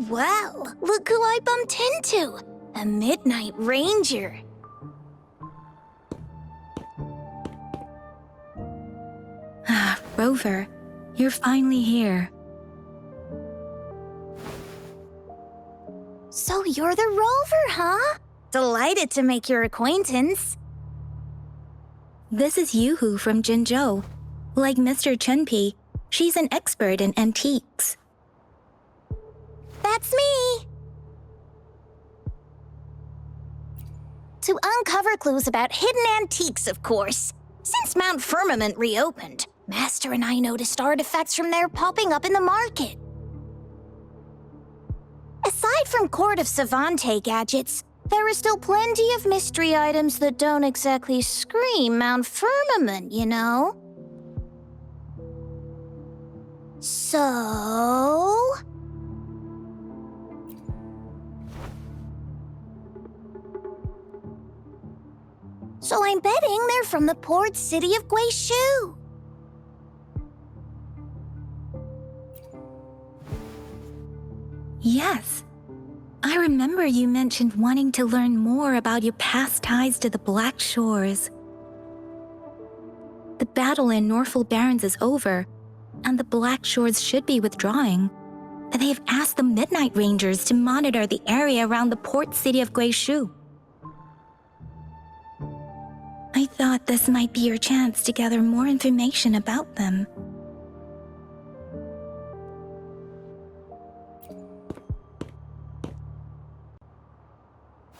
Well, look who I bumped into. A Midnight Ranger. Ah, Rover, you're finally here. So you're the Rover, huh? Delighted to make your acquaintance. This is Yoo-hoo from Jinzhou. Like Mr. Chunpei, she's an expert in antiques. That's me! To uncover clues about hidden antiques, of course. Since Mount Firmament reopened, Master and I noticed artifacts from there popping up in the market. Aside from Court of Savante gadgets, there are still plenty of mystery items that don't exactly scream Mount Firmament, you know? So... I'm betting they're from the port city of Guizhou. Yes. I remember you mentioned wanting to learn more about your past ties to the Black Shores. The battle in Norfolk Barrens is over, and the Black Shores should be withdrawing. They have asked the Midnight Rangers to monitor the area around the port city of Guizhou. I thought this might be your chance to gather more information about them.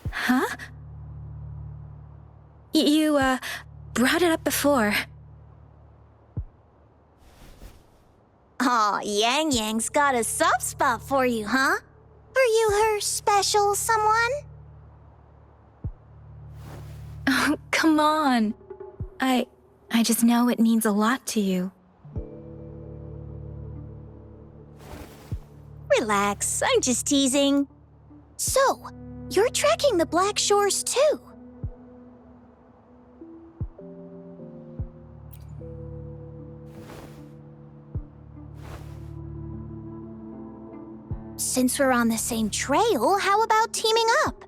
Huh? You, brought it up before. Aw, Yang Yang's got a soft spot for you, huh? Are you her special someone? Oh, come on. I just know it means a lot to you. Relax, I'm just teasing. So, you're tracking the Black Shores too? Since we're on the same trail, how about teaming up?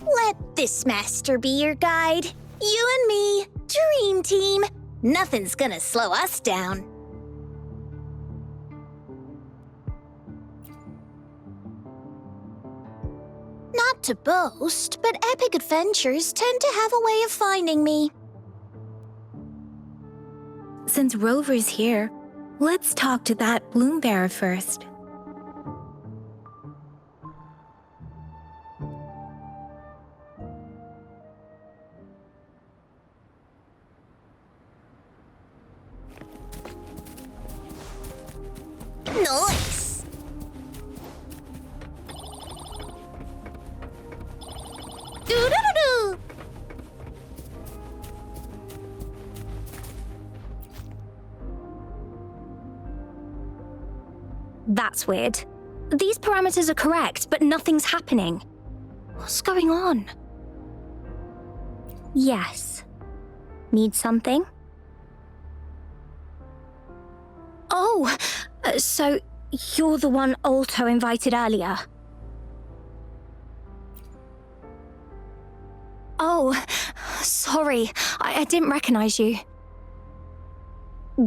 Let this master be your guide. You and me, dream team. Nothing's gonna slow us down. Not to boast, but epic adventures tend to have a way of finding me. Since Rover's here, let's talk to that bloom bearer first. Nice! Do-do-do-do! That's weird. These parameters are correct, but nothing's happening. What's going on? Yes. Need something? Oh, so you're the one Alto invited earlier. Oh, sorry, I didn't recognize you.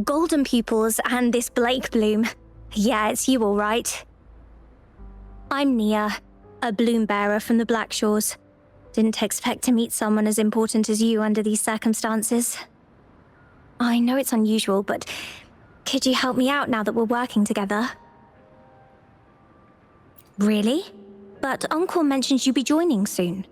Golden pupils and this Blake bloom. Yeah, it's you all right. I'm Nia, a bloom bearer from the Black Shores. Didn't expect to meet someone as important as you under these circumstances. I know it's unusual, but could you help me out now that we're working together? Really? But Uncle mentioned you'd be joining soon.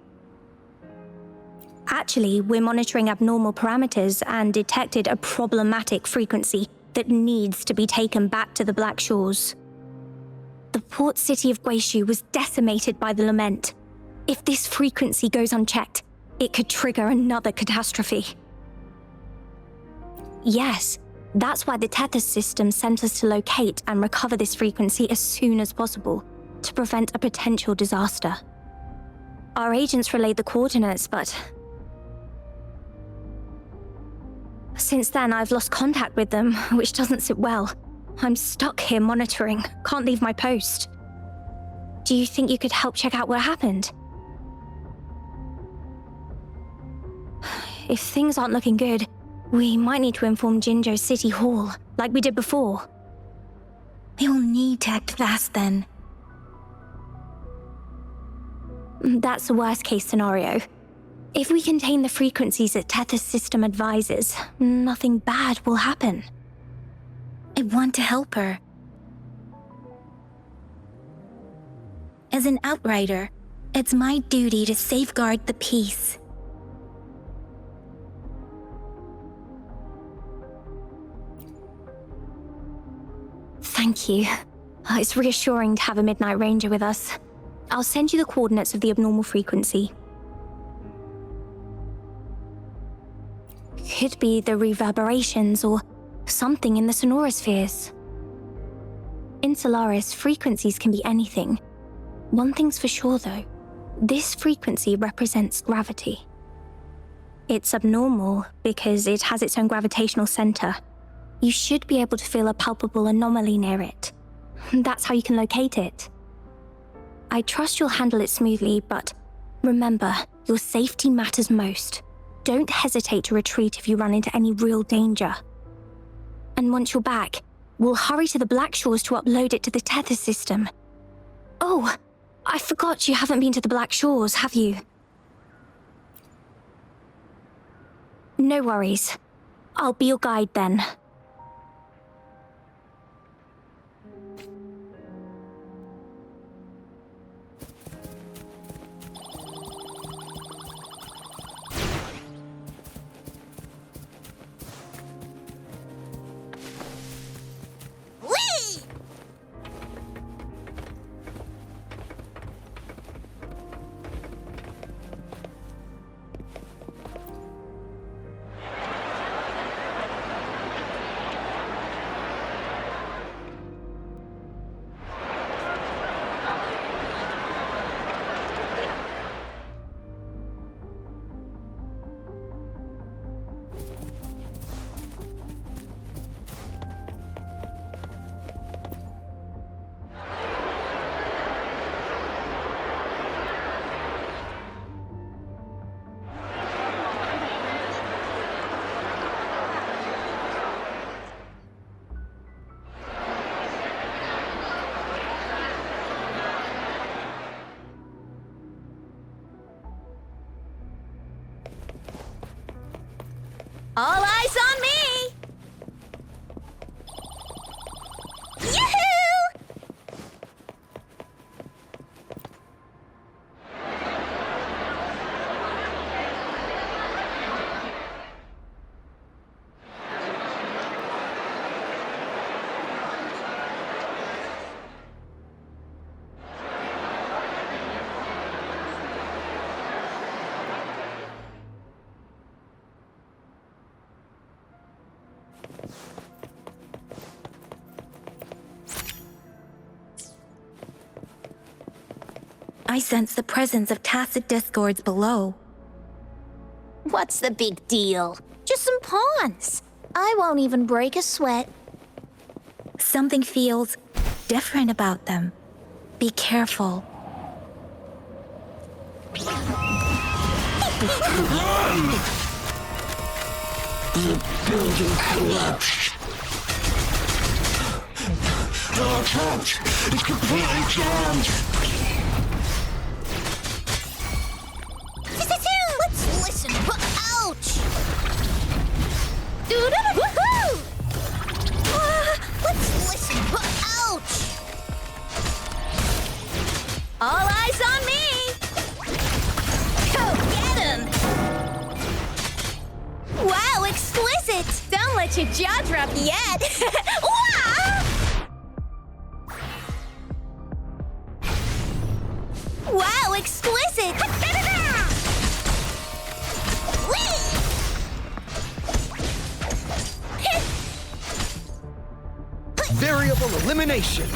Actually, we're monitoring abnormal parameters and detected a problematic frequency that needs to be taken back to the Black Shores. The port city of Guizhou was decimated by the lament. If this frequency goes unchecked, it could trigger another catastrophe. Yes, that's why the Tethys system sent us to locate and recover this frequency as soon as possible, to prevent a potential disaster. Our agents relayed the coordinates, but since then I've lost contact with them, which doesn't sit well. I'm stuck here monitoring. Can't leave my post. Do you think you could help check out what happened? If things aren't looking good, we might need to inform Jinzhou City Hall, like we did before. We'll need to act fast then. That's the worst case scenario. If we contain the frequencies that Tether's system advises, nothing bad will happen. I want to help her. As an outrider, it's my duty to safeguard the peace. Thank you. It's reassuring to have a Midnight Ranger with us. I'll send you the coordinates of the abnormal frequency. Could be the reverberations or something in the sonorospheres. In Solaris, frequencies can be anything. One thing's for sure, though. This frequency represents gravity. It's abnormal because it has its own gravitational center. You should be able to feel a palpable anomaly near it. That's how you can locate it. I trust you'll handle it smoothly, but remember, your safety matters most. Don't hesitate to retreat if you run into any real danger. And once you're back, we'll hurry to the Black Shores to upload it to the Tether system. Oh, I forgot you haven't been to the Black Shores, have you? No worries. I'll be your guide then. All eyes on me! Yoo-hoo! I sense the presence of tacit discords below. What's the big deal? Just some pawns. I won't even break a sweat. Something feels different about them. Be careful. The building collapsed. Our church is completely jammed. Let's listen. Ouch! Woohoo! Let's listen. Ouch! All eyes on me! Go get him! Wow, exquisite! Don't let your jaw drop yet! Wow, exquisite! Variable elimination.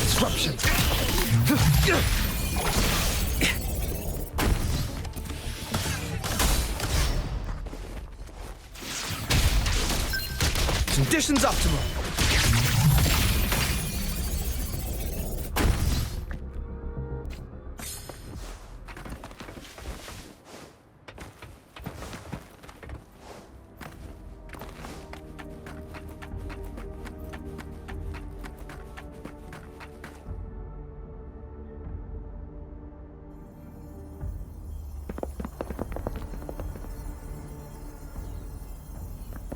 Disruption. Conditions optimal.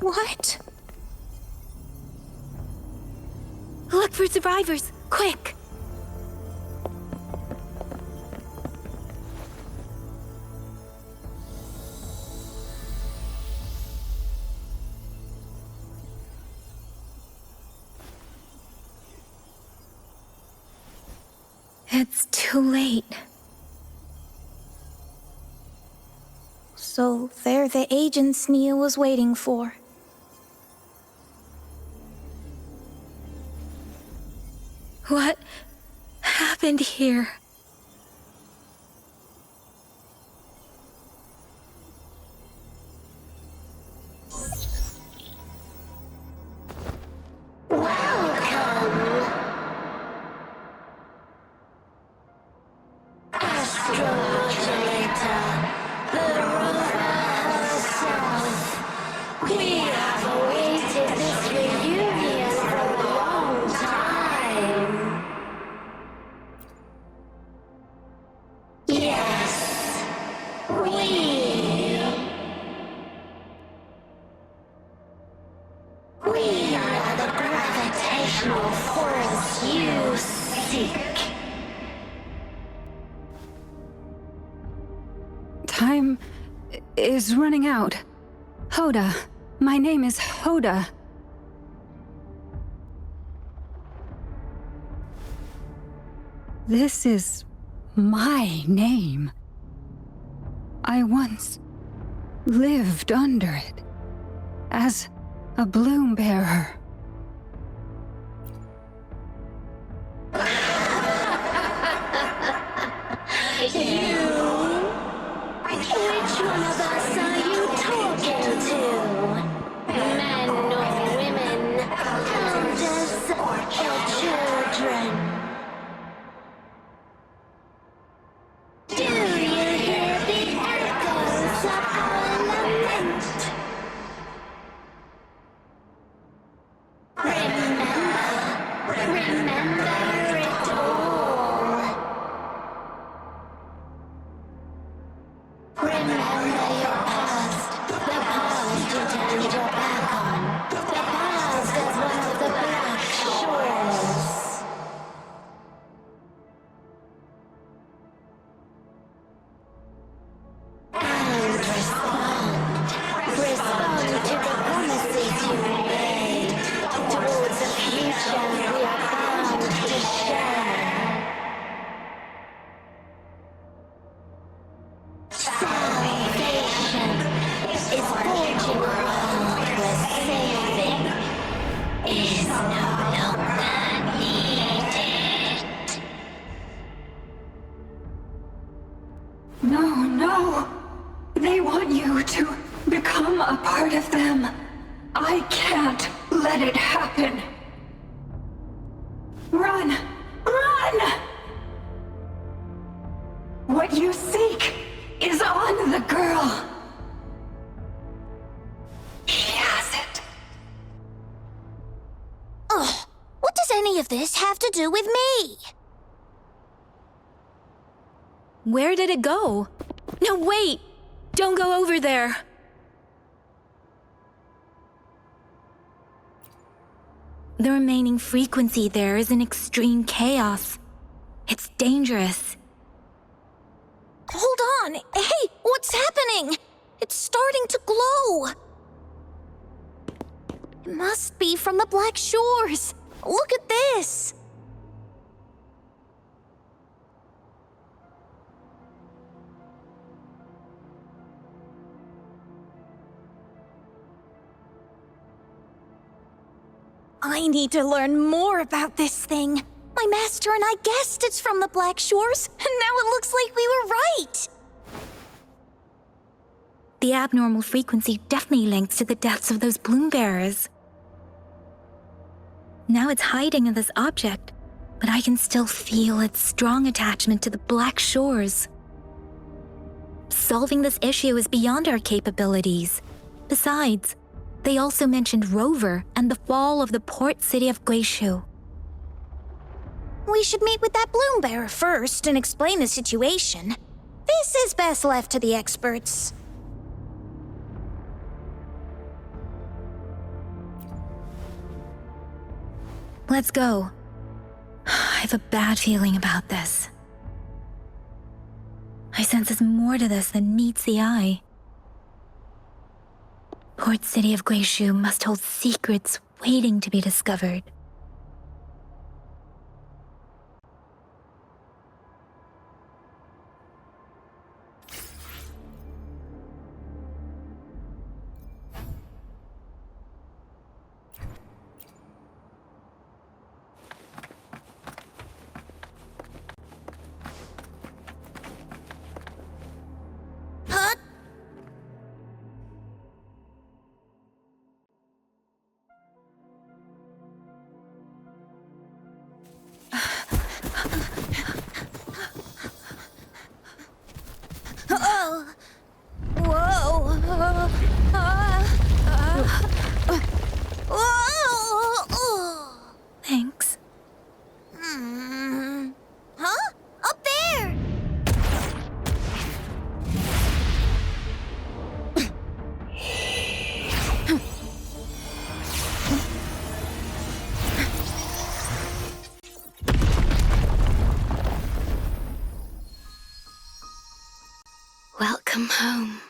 What? Look for survivors, quick! It's too late. So they're the agents Nia was waiting for. What happened here? We have awaited this reunion for a long time. Yes, we are the gravitational force you seek. Time is running out. Hoda. My name is Hoda. This is my name. I once lived under it as a bloom bearer. Which one of us are you talking to? Men or women? Elders or children? Do you hear the echoes of our lament? Remember it all. Remember your past, the past you turned your back on, the past as one of the Black Shores. And respond to the promises you made towards a future we are bound to share. Salvation is forging a world where saving is no longer needed. No. They want you to become a part of them. I can't let it happen. Run! What you seek is on the girl. She has it. Ugh, what does any of this have to do with me? Where did it go? No, wait! Don't go over there! The remaining frequency there is in extreme chaos. It's dangerous. Hold on! Hey, what's happening? It's starting to glow! It must be from the Black Shores! Look at this! I need to learn more about this thing. My master and I guessed it's from the Black Shores, and now it looks like we were right! The abnormal frequency definitely links to the deaths of those bloom bearers. Now it's hiding in this object, but I can still feel its strong attachment to the Black Shores. Solving this issue is beyond our capabilities. Besides, they also mentioned Rover and the fall of the port city of Guishu. We should meet with that bloom bearer first and explain the situation. This is best left to the experts. Let's go. I have a bad feeling about this. I sense there's more to this than meets the eye. Port city of Guishu must hold secrets waiting to be discovered. Huh? Oh. Whoa. Whoa. Thanks. Huh? Up there! Welcome home.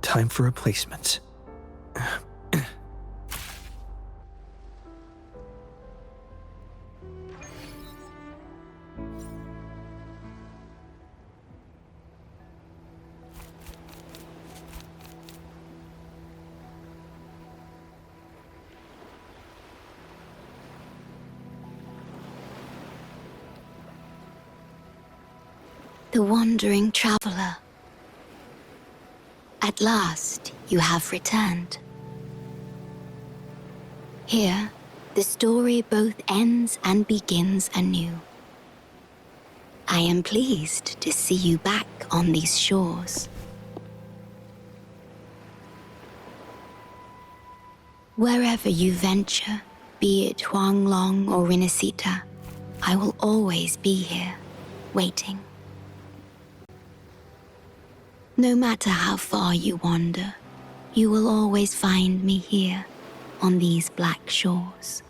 Time for replacements. The wandering traveler. At last, you have returned. Here, the story both ends and begins anew. I am pleased to see you back on these shores. Wherever you venture, be it Huanglong or Rinasita, I will always be here, waiting. No matter how far you wander, you will always find me here on these black shores.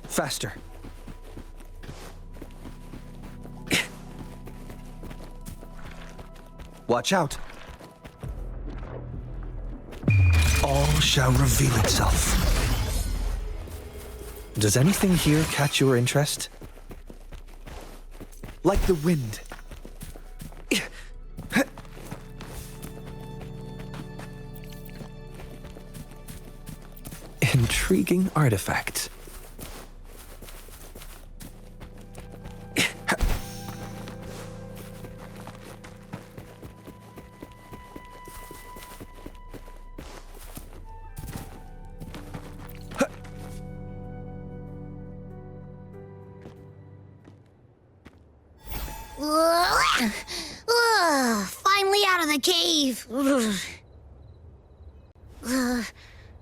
Faster. Watch out. All shall reveal itself. Does anything here catch your interest? Like the wind. Intriguing artifact.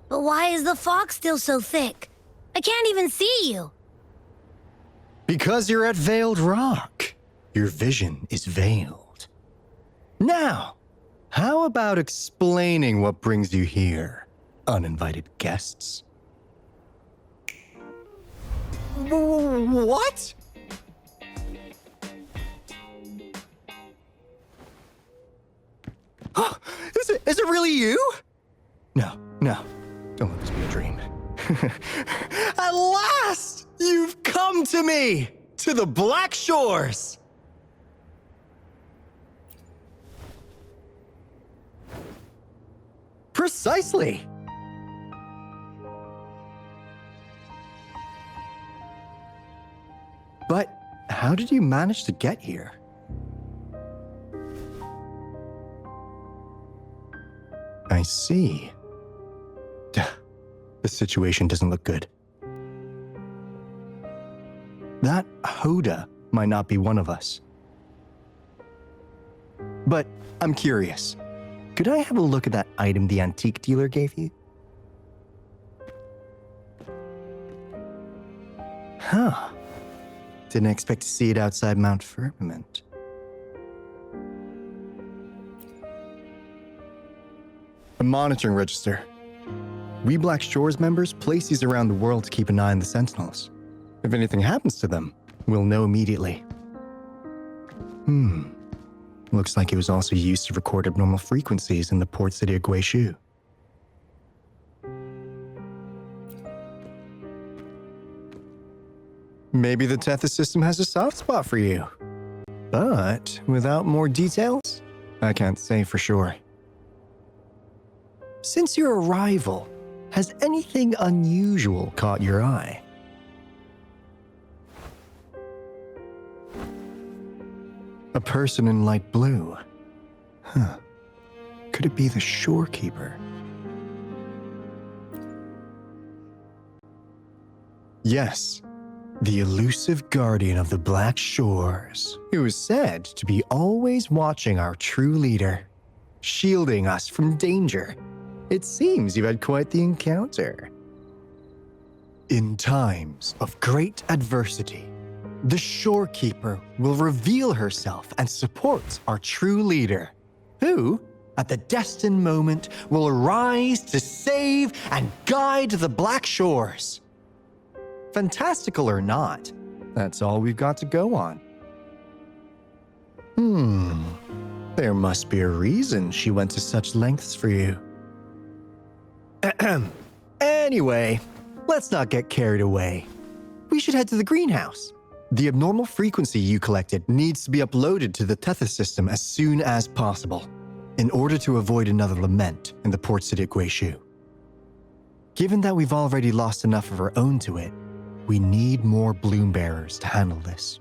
But why is the fog still so thick? I can't even see you. Because you're at Veiled Rock. Your vision is veiled. Now, how about explaining what brings you here, uninvited guests? What? Is it really you? No. Don't let this be a dream. At last! You've come to me! To the Black Shores! Precisely! But how did you manage to get here? I see. The situation doesn't look good. That Hoda might not be one of us. But I'm curious. Could I have a look at that item the antique dealer gave you? Huh. Didn't expect to see it outside Mount Firmament. A monitoring register. We Black Shores members place these around the world to keep an eye on the Sentinels. If anything happens to them, we'll know immediately. Looks like it was also used to record abnormal frequencies in the port city of Guishu. Maybe the Tethys system has a soft spot for you. But without more details, I can't say for sure. Since your arrival, has anything unusual caught your eye? A person in light blue. Huh. Could it be the shorekeeper? Yes, the elusive guardian of the Black Shores, who is said to be always watching our true leader, shielding us from danger. It seems you've had quite the encounter. In times of great adversity, the shorekeeper will reveal herself and support our true leader, who, at the destined moment, will arise to save and guide the Black Shores. Fantastical or not, that's all we've got to go on. There must be a reason she went to such lengths for you. Anyway, let's not get carried away. We should head to the greenhouse. The abnormal frequency you collected needs to be uploaded to the Tethys system as soon as possible, in order to avoid another lament in the port city of Guishu. Given that we've already lost enough of our own to it, we need more bloom bearers to handle this.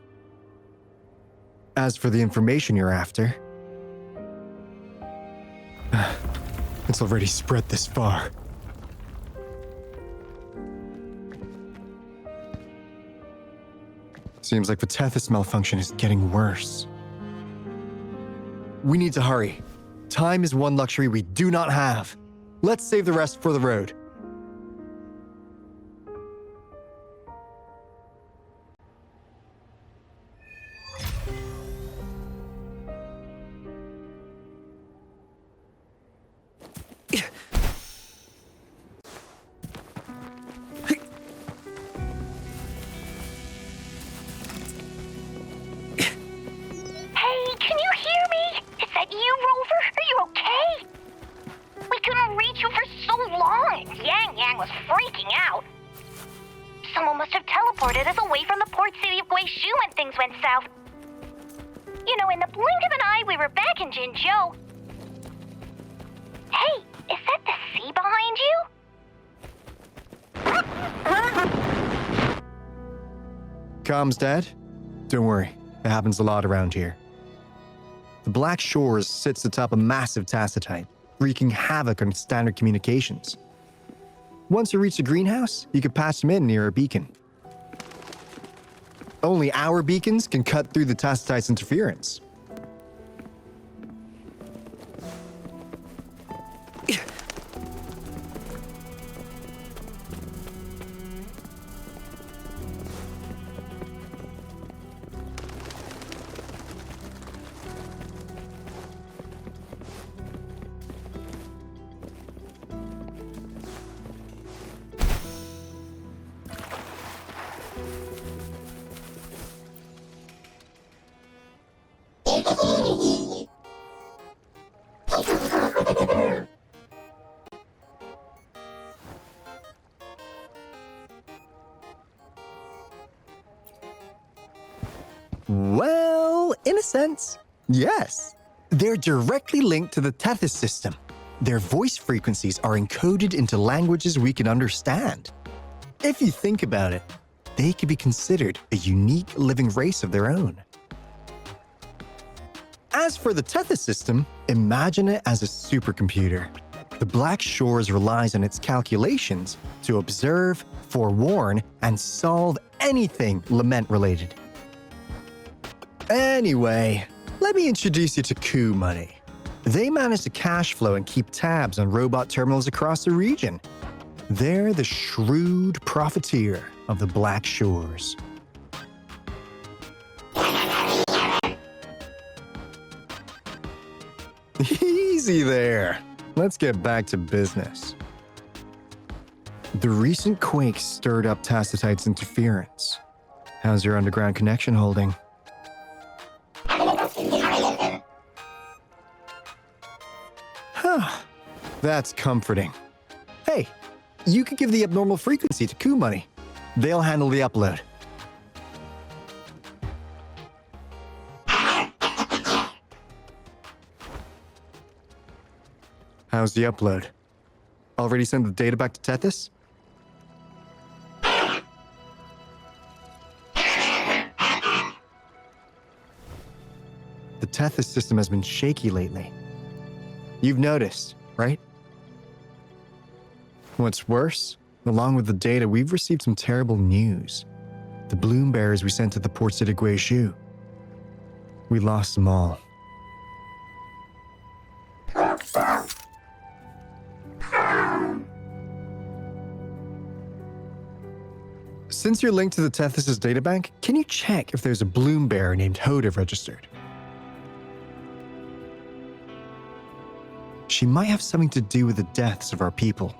As for the information you're after, it's already spread this far. Seems like the Tethys malfunction is getting worse. We need to hurry. Time is one luxury we do not have. Let's save the rest for the road. Comms dead? Don't worry, it happens a lot around here. The Black Shores sits atop a massive tacitite, wreaking havoc on standard communications. Once you reach the greenhouse, you can patch them in near a beacon. Only our beacons can cut through the tacitite's interference. Well, in a sense, yes. They're directly linked to the Tethys system. Their voice frequencies are encoded into languages we can understand. If you think about it, they could be considered a unique living race of their own. As for the Tethys system, imagine it as a supercomputer. The Black Shores relies on its calculations to observe, forewarn, and solve anything lament-related. Anyway, let me introduce you to Coup Money. They manage to cash flow and keep tabs on robot terminals across the region. They're the shrewd profiteer of the Black Shores. Easy there. Let's get back to business. The recent quake stirred up Tacitite's interference. How's your underground connection holding? Huh. That's comforting. Hey, you could give the abnormal frequency to Coup Money. They'll handle the upload. How's the upload? Already sent the data back to Tethys? The Tethys system has been shaky lately. You've noticed, right? What's worse, along with the data, we've received some terrible news. The bloom bearers we sent to the port city of Guizhou. We lost them all. Since you're linked to the Tethys' databank, can you check if there's a bloom bearer named Hoda registered? She might have something to do with the deaths of our people.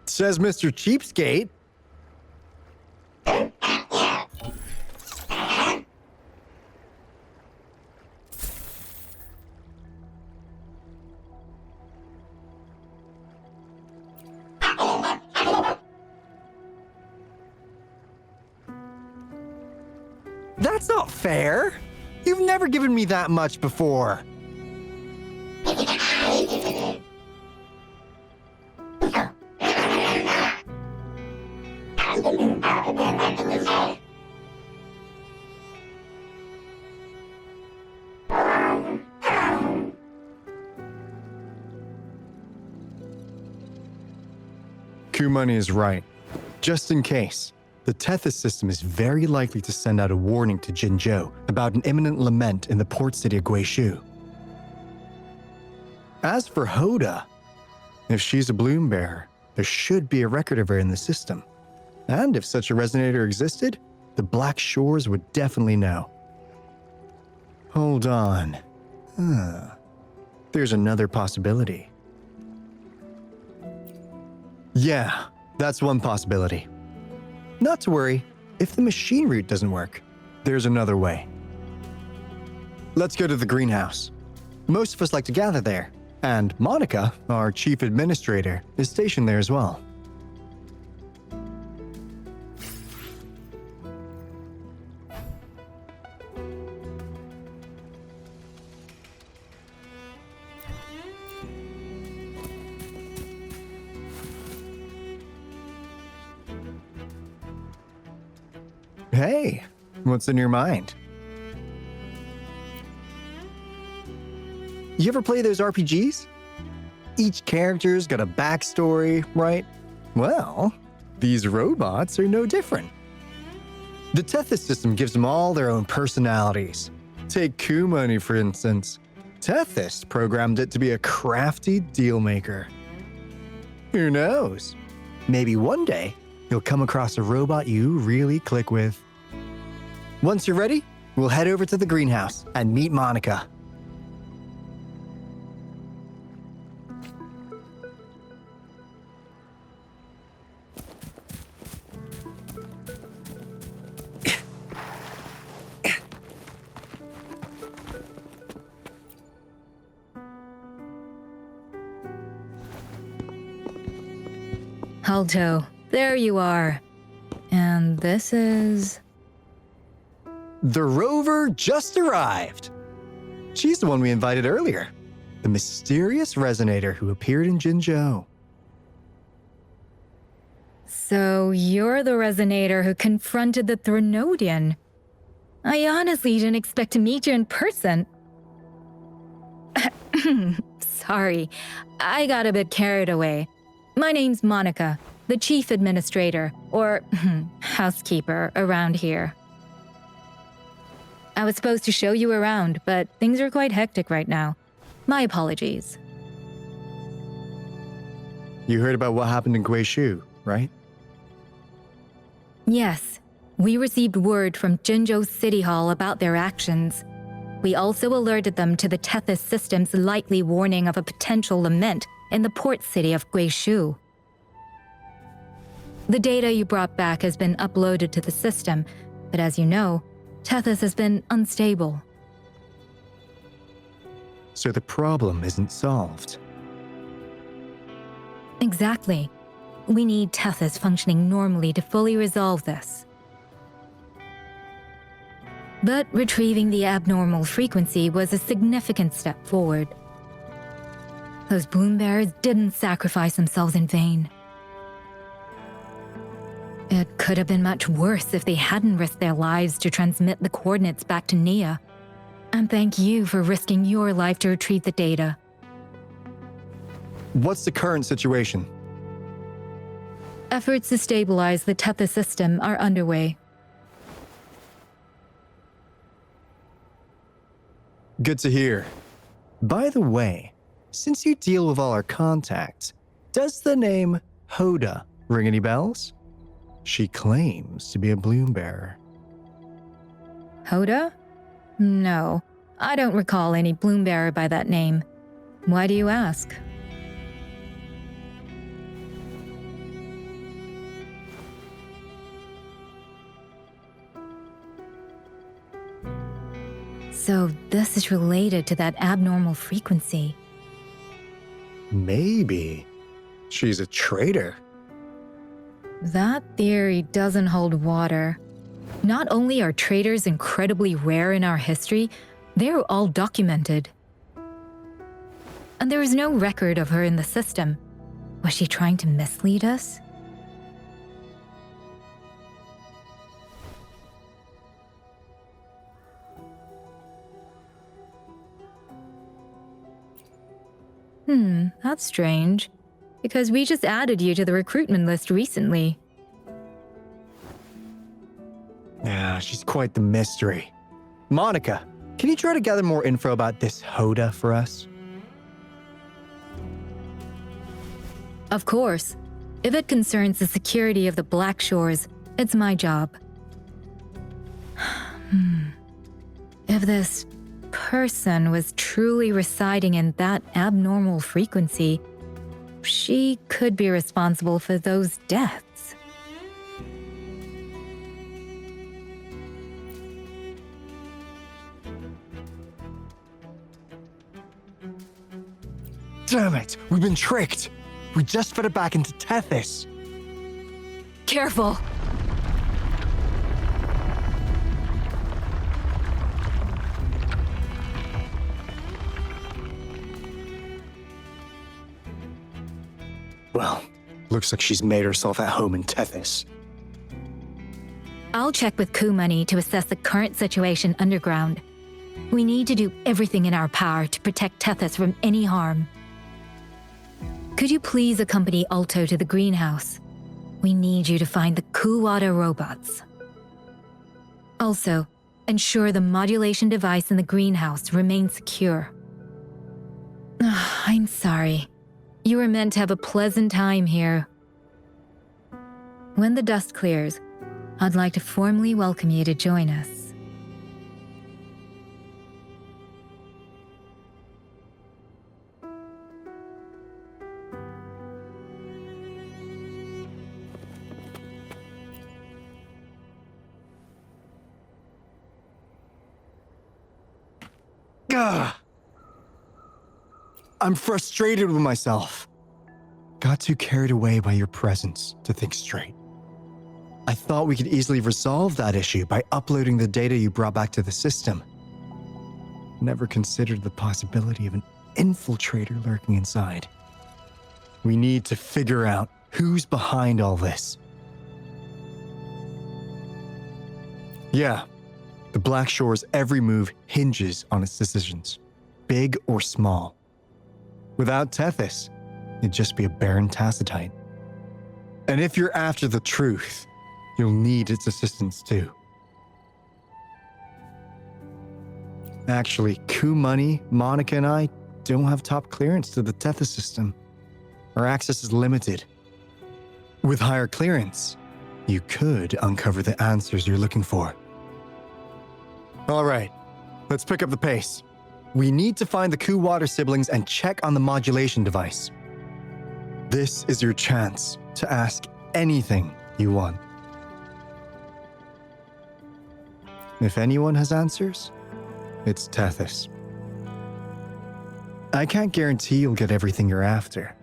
Says Mr. Cheapskate. That's not fair. You've never given me that much before. Coup Money is right. Just in case, the Tethys system is very likely to send out a warning to Jinzhou about an imminent lament in the port city of Guizhou. As for Hoda, if she's a bloom bearer, there should be a record of her in the system. And if such a resonator existed, the Black Shores would definitely know. Hold on. There's another possibility. Yeah, that's one possibility. Not to worry, if the machine route doesn't work, there's another way. Let's go to the greenhouse. Most of us like to gather there, and Monica, our chief administrator, is stationed there as well. Hey, what's in your mind? You ever play those RPGs? Each character's got a backstory, right? Well, these robots are no different. The Tethys system gives them all their own personalities. Take Coup Money, for instance. Tethys programmed it to be a crafty deal maker. Who knows? Maybe one day, you'll come across a robot you really click with. Once you're ready, we'll head over to the greenhouse and meet Monica. Alto, there you are. And this is... The rover just arrived. She's the one we invited earlier. The mysterious resonator who appeared in Jinzhou. So you're the resonator who confronted the Threnodian. I honestly didn't expect to meet you in person. Sorry, I got a bit carried away. My name's Monica, the chief administrator, or housekeeper around here. I was supposed to show you around, but things are quite hectic right now. My apologies. You heard about what happened in Guishu, right? Yes, we received word from Jinzhou City Hall about their actions. We also alerted them to the Tethys system's likely warning of a potential lament in the port city of Guishu. The data you brought back has been uploaded to the system, but as you know, Tethys has been unstable. So the problem isn't solved. Exactly. We need Tethys functioning normally to fully resolve this. But retrieving the abnormal frequency was a significant step forward. Those bloom bearers didn't sacrifice themselves in vain. It could have been much worse if they hadn't risked their lives to transmit the coordinates back to Nia. And thank you for risking your life to retrieve the data. What's the current situation? Efforts to stabilize the Tethys system are underway. Good to hear. By the way, since you deal with all our contacts, does the name Hoda ring any bells? She claims to be a bloom bearer. Hoda? No, I don't recall any bloom bearer by that name. Why do you ask? So this is related to that abnormal frequency. Maybe. She's a traitor. That theory doesn't hold water. Not only are traitors incredibly rare in our history, they're all documented. And there is no record of her in the system. Was she trying to mislead us? That's strange. Because we just added you to the recruitment list recently. Yeah, she's quite the mystery. Monica, can you try to gather more info about this Hoda for us? Of course. If it concerns the security of the Black Shores, it's my job. If this person was truly residing in that abnormal frequency, she could be responsible for those deaths. Damn it, we've been tricked. We just fed it back into Tethys. Careful! Well, looks like she's made herself at home in Tethys. I'll check with Kumani to assess the current situation underground. We need to do everything in our power to protect Tethys from any harm. Could you please accompany Alto to the greenhouse? We need you to find the Kuwata robots. Also, ensure the modulation device in the greenhouse remains secure. I'm sorry. You were meant to have a pleasant time here. When the dust clears, I'd like to formally welcome you to join us. Gah! I'm frustrated with myself. Got too carried away by your presence to think straight. I thought we could easily resolve that issue by uploading the data you brought back to the system. Never considered the possibility of an infiltrator lurking inside. We need to figure out who's behind all this. Yeah, the Black Shore's every move hinges on its decisions, big or small. Without Tethys, it'd just be a barren tacitite. And if you're after the truth, you'll need its assistance too. Actually, Coup Money, Monica, and I don't have top clearance to the Tethys system. Our access is limited. With higher clearance, you could uncover the answers you're looking for. All right, let's pick up the pace. We need to find the Coup Water siblings and check on the modulation device. This is your chance to ask anything you want. If anyone has answers, it's Tethys. I can't guarantee you'll get everything you're after,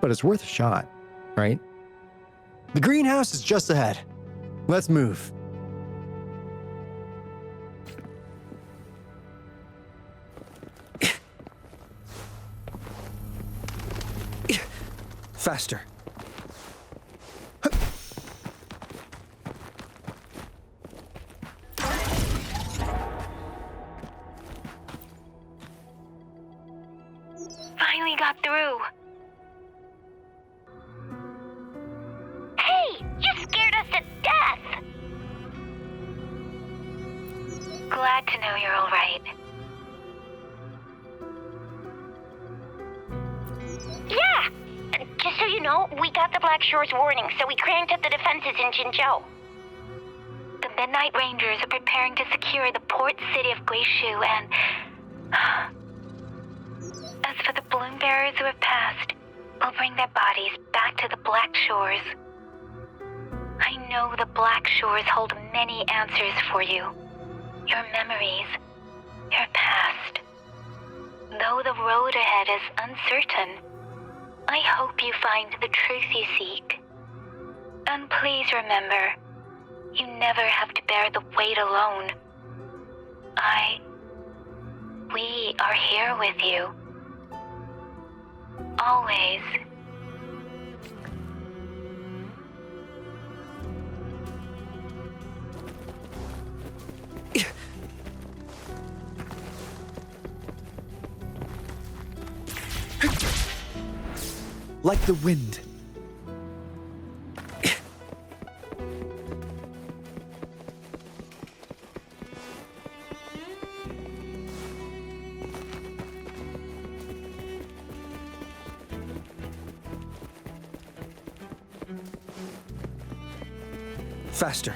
but it's worth a shot, right? The greenhouse is just ahead. Let's move. Faster. Finally got through. Hey, you scared us to death! Glad to know you're all right. Yeah! Just so you know, we got the Black Shore's warning, so we cranked up the defenses in Jinzhou. The Midnight Rangers are preparing to secure the port city of Guishu, and... as for the Bloom Bearers who have passed, we'll bring their bodies back to the Black Shores. I know the Black Shores hold many answers for you. Your memories, your past. Though the road ahead is uncertain, I hope you find the truth you seek. And please remember, you never have to bear the weight alone. We are here with you. Always. Like the wind. Faster.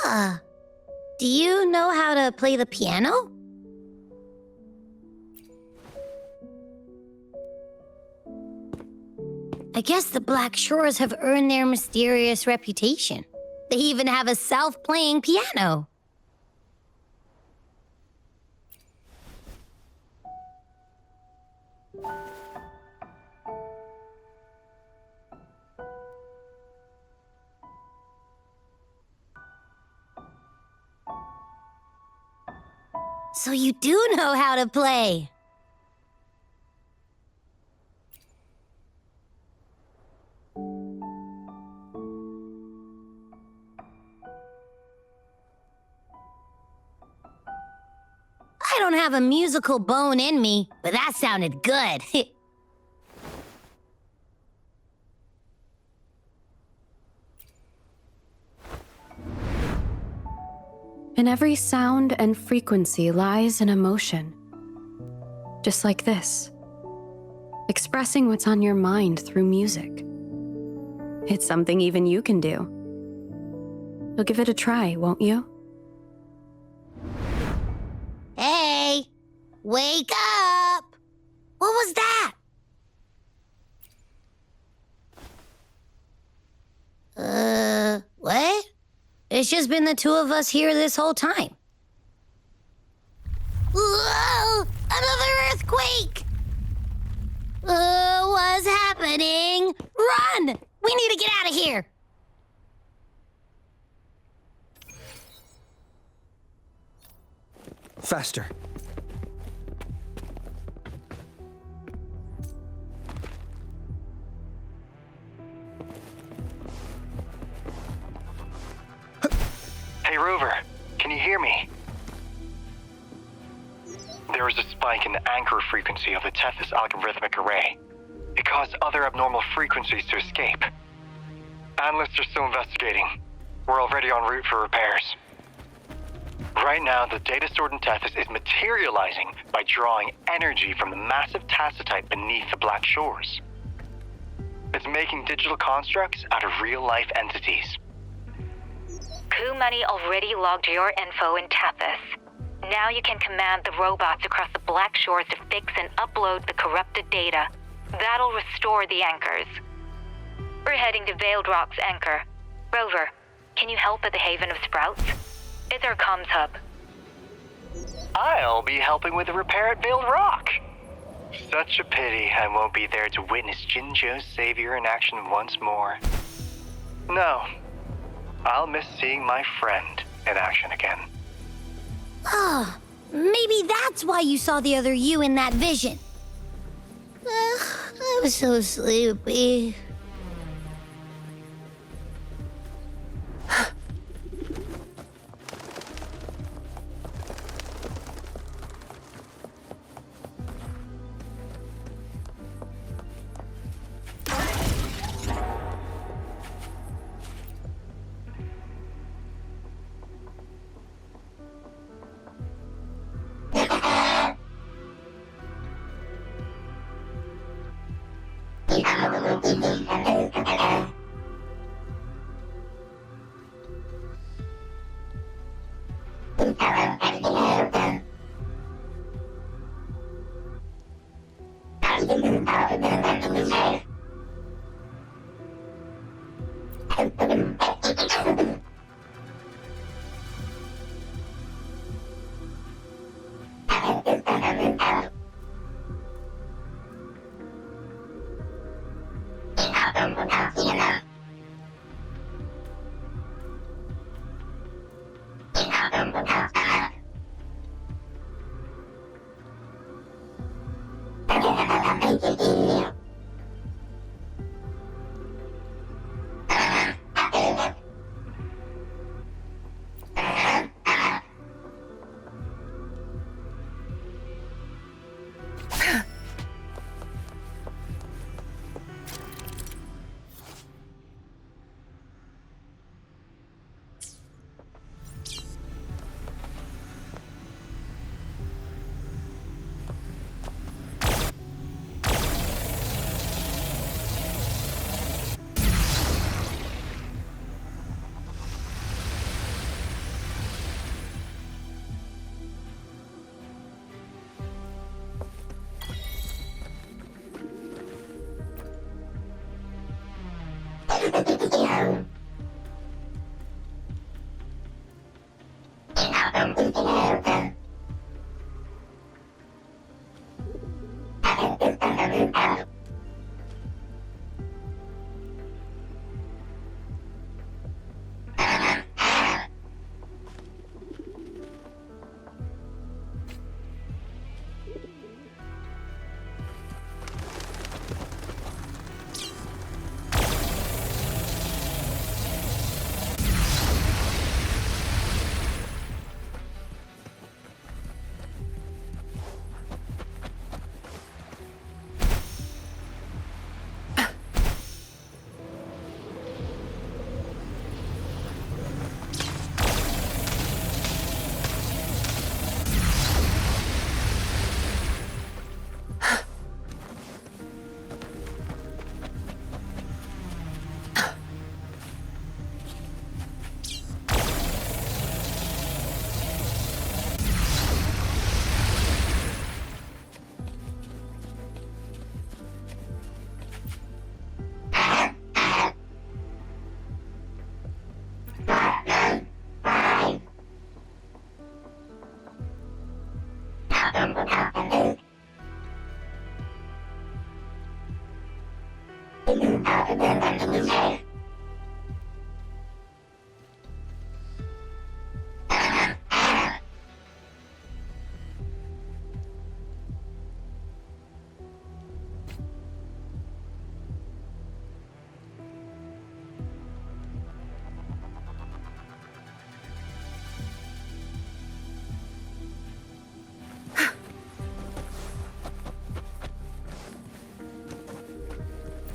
Ah. Do you know how to play the piano? I guess the Black Shores have earned their mysterious reputation. They even have a self-playing piano. So you do know how to play. I don't have a musical bone in me, but that sounded good. In every sound and frequency lies an emotion. Just like this. Expressing what's on your mind through music. It's something even you can do. You'll give it a try, won't you? Hey! Wake up! What was that? What? It's just been the two of us here this whole time. Whoa! Another earthquake! What's happening? Run! We need to get out of here! Faster. Hey, Rover. Can Can you hear me? There was a spike in the anchor frequency of the Tethys algorithmic array. It caused other abnormal frequencies to escape. Analysts are still investigating. We're already en route for repairs. Right now, the data stored in Tethys is materializing by drawing energy from the massive tacitite beneath the Black Shores. It's making digital constructs out of real-life entities. Coup Money already logged your info in Tethys. Now you can command the robots across the Black Shores to fix and upload the corrupted data. That'll restore the anchors. We're heading to Veiled Rock's anchor. Rover, can you help at the Haven of Sprouts? It's our comms hub. I'll be helping with the repair at Veiled Rock. Such a pity I won't be there to witness Jinzhou's savior in action once more. No, I'll miss seeing my friend in action again. Ah, maybe that's why you saw the other you in that vision. I'm so sleepy.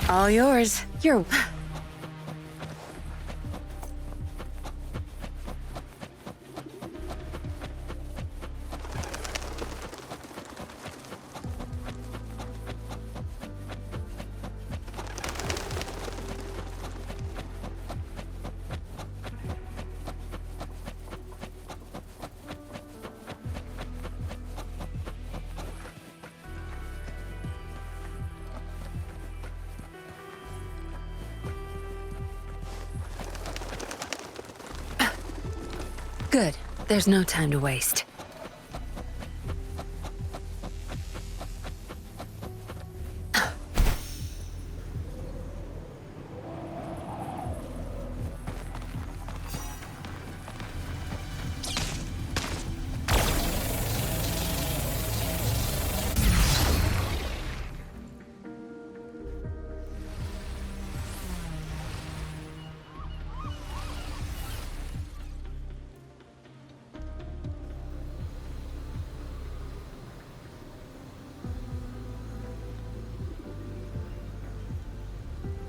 All yours. You're... Good. There's no time to waste.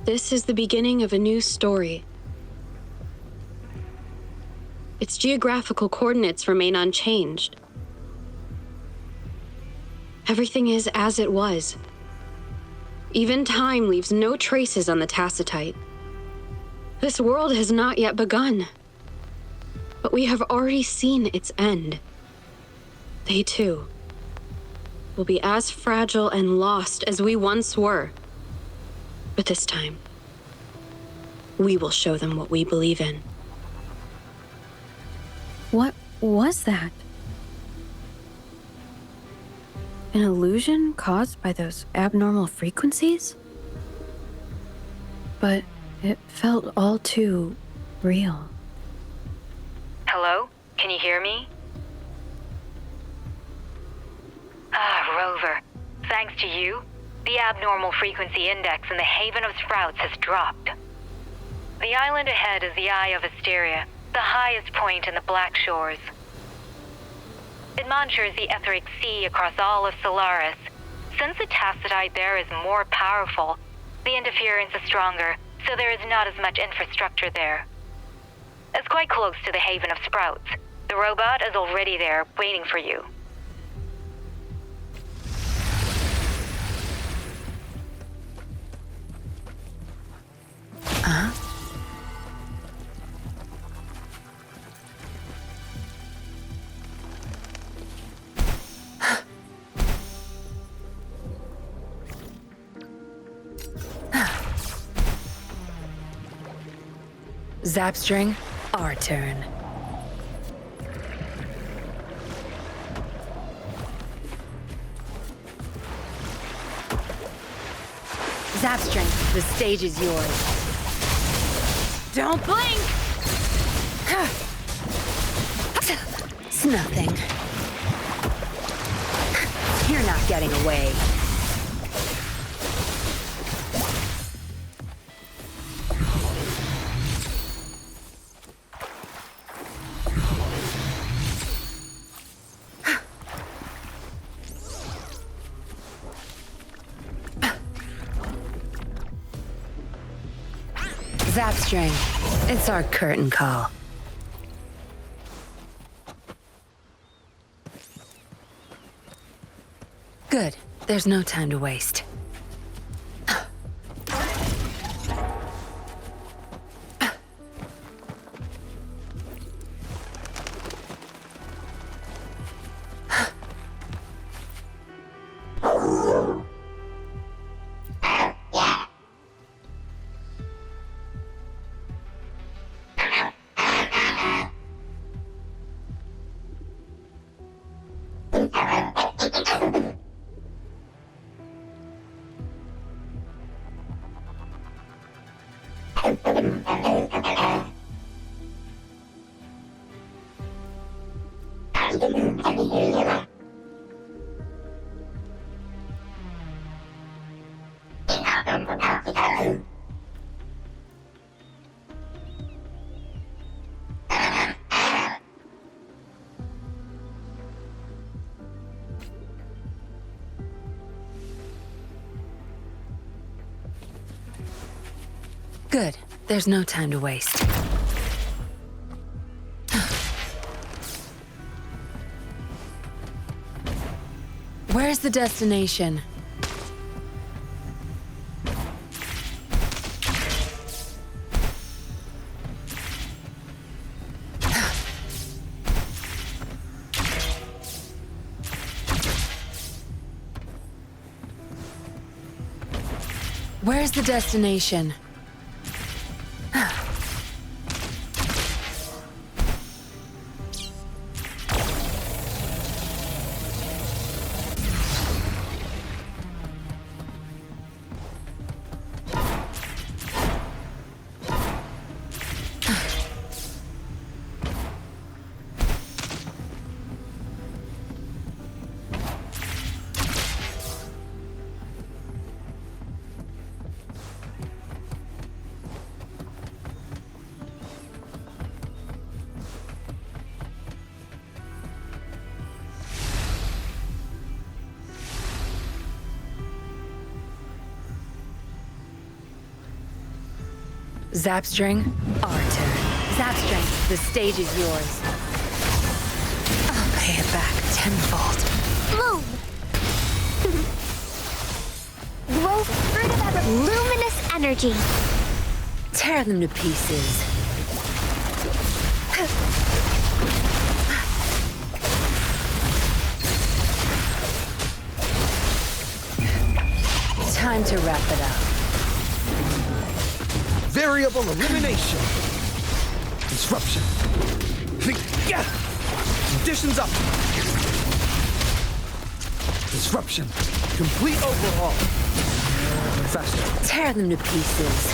This is the beginning of a new story. Its geographical coordinates remain unchanged. Everything is as it was. Even time leaves no traces on the Tacitite. This world has not yet begun, but we have already seen its end. They too will be as fragile and lost as we once were. But this time, we will show them what we believe in. What was that? An illusion caused by those abnormal frequencies? But it felt all too real. Hello? Can you hear me? Rover. Thanks to you, the abnormal frequency index in the Haven of Sprouts has dropped. The island ahead is the Eye of Asteria, the highest point in the Black Shores. It monitors the etheric sea across all of Solaris. Since the Tacitite there is more powerful, the interference is stronger, so there is not as much infrastructure there. It's quite close to the Haven of Sprouts. The robot is already there, waiting for you. Zapstring, our turn. Zapstring, the stage is yours. Don't blink! It's nothing. You're not getting away. Zapstring, it's our curtain call. Good. There's no time to waste. Good. There's no time to waste. Where's the destination? Where's the destination? Zapstring, our turn. Zapstring, the stage is yours. I'll pay it back tenfold. Bloom! Grow fruit of ever luminous energy. Tear them to pieces. Time to wrap it up. Variable elimination. Disruption. Yeah. Conditions up. Disruption. Complete overhaul. Faster. Tear them to pieces.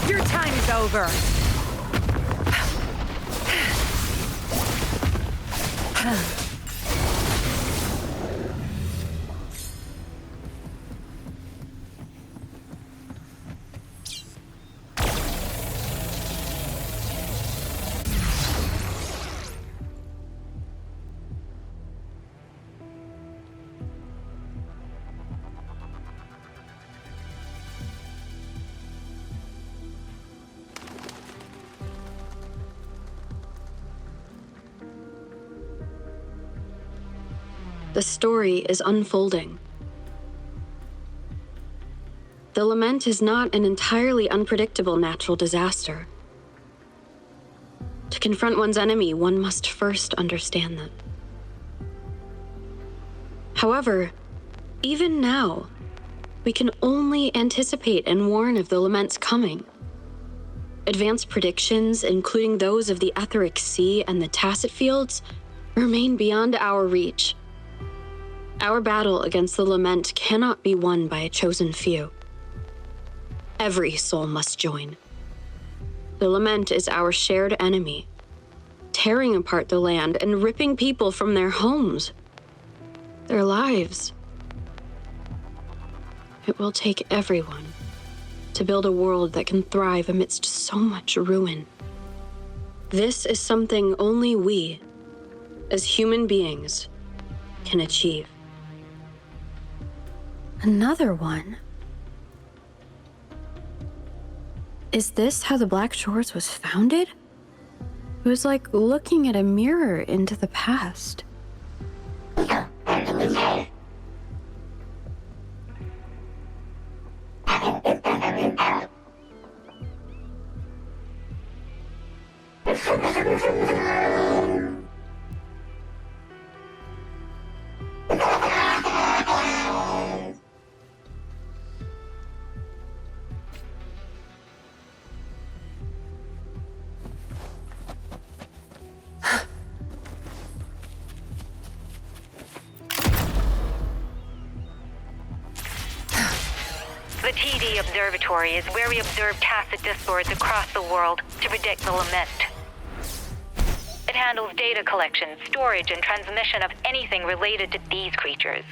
Your time is over. The story is unfolding. The lament is not an entirely unpredictable natural disaster. To confront one's enemy, one must first understand them. However, even now, we can only anticipate and warn of the lament's coming. Advanced predictions, including those of the Etheric Sea and the Tacit Fields, remain beyond our reach. Our battle against the lament cannot be won by a chosen few. Every soul must join. The lament is our shared enemy, tearing apart the land and ripping people from their homes, their lives. It will take everyone to build a world that can thrive amidst so much ruin. This is something only we, as human beings, can achieve. Another one? Is this how the Black Shores was founded? It was like looking at a mirror into the past. The TD Observatory is where we observe tacit discords across the world to predict the lament. It handles data collection, storage, and transmission of anything related to these creatures.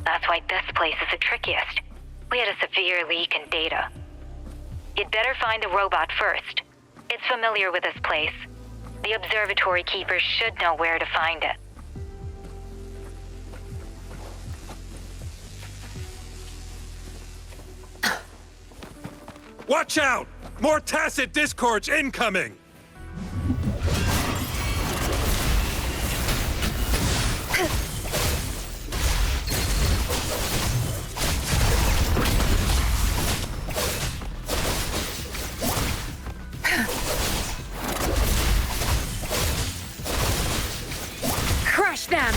That's why this place is the trickiest. We had a severe leak in data. You'd better find the robot first. It's familiar with this place. The observatory keepers should know where to find it. Watch out! More tacit discords incoming! Crush them!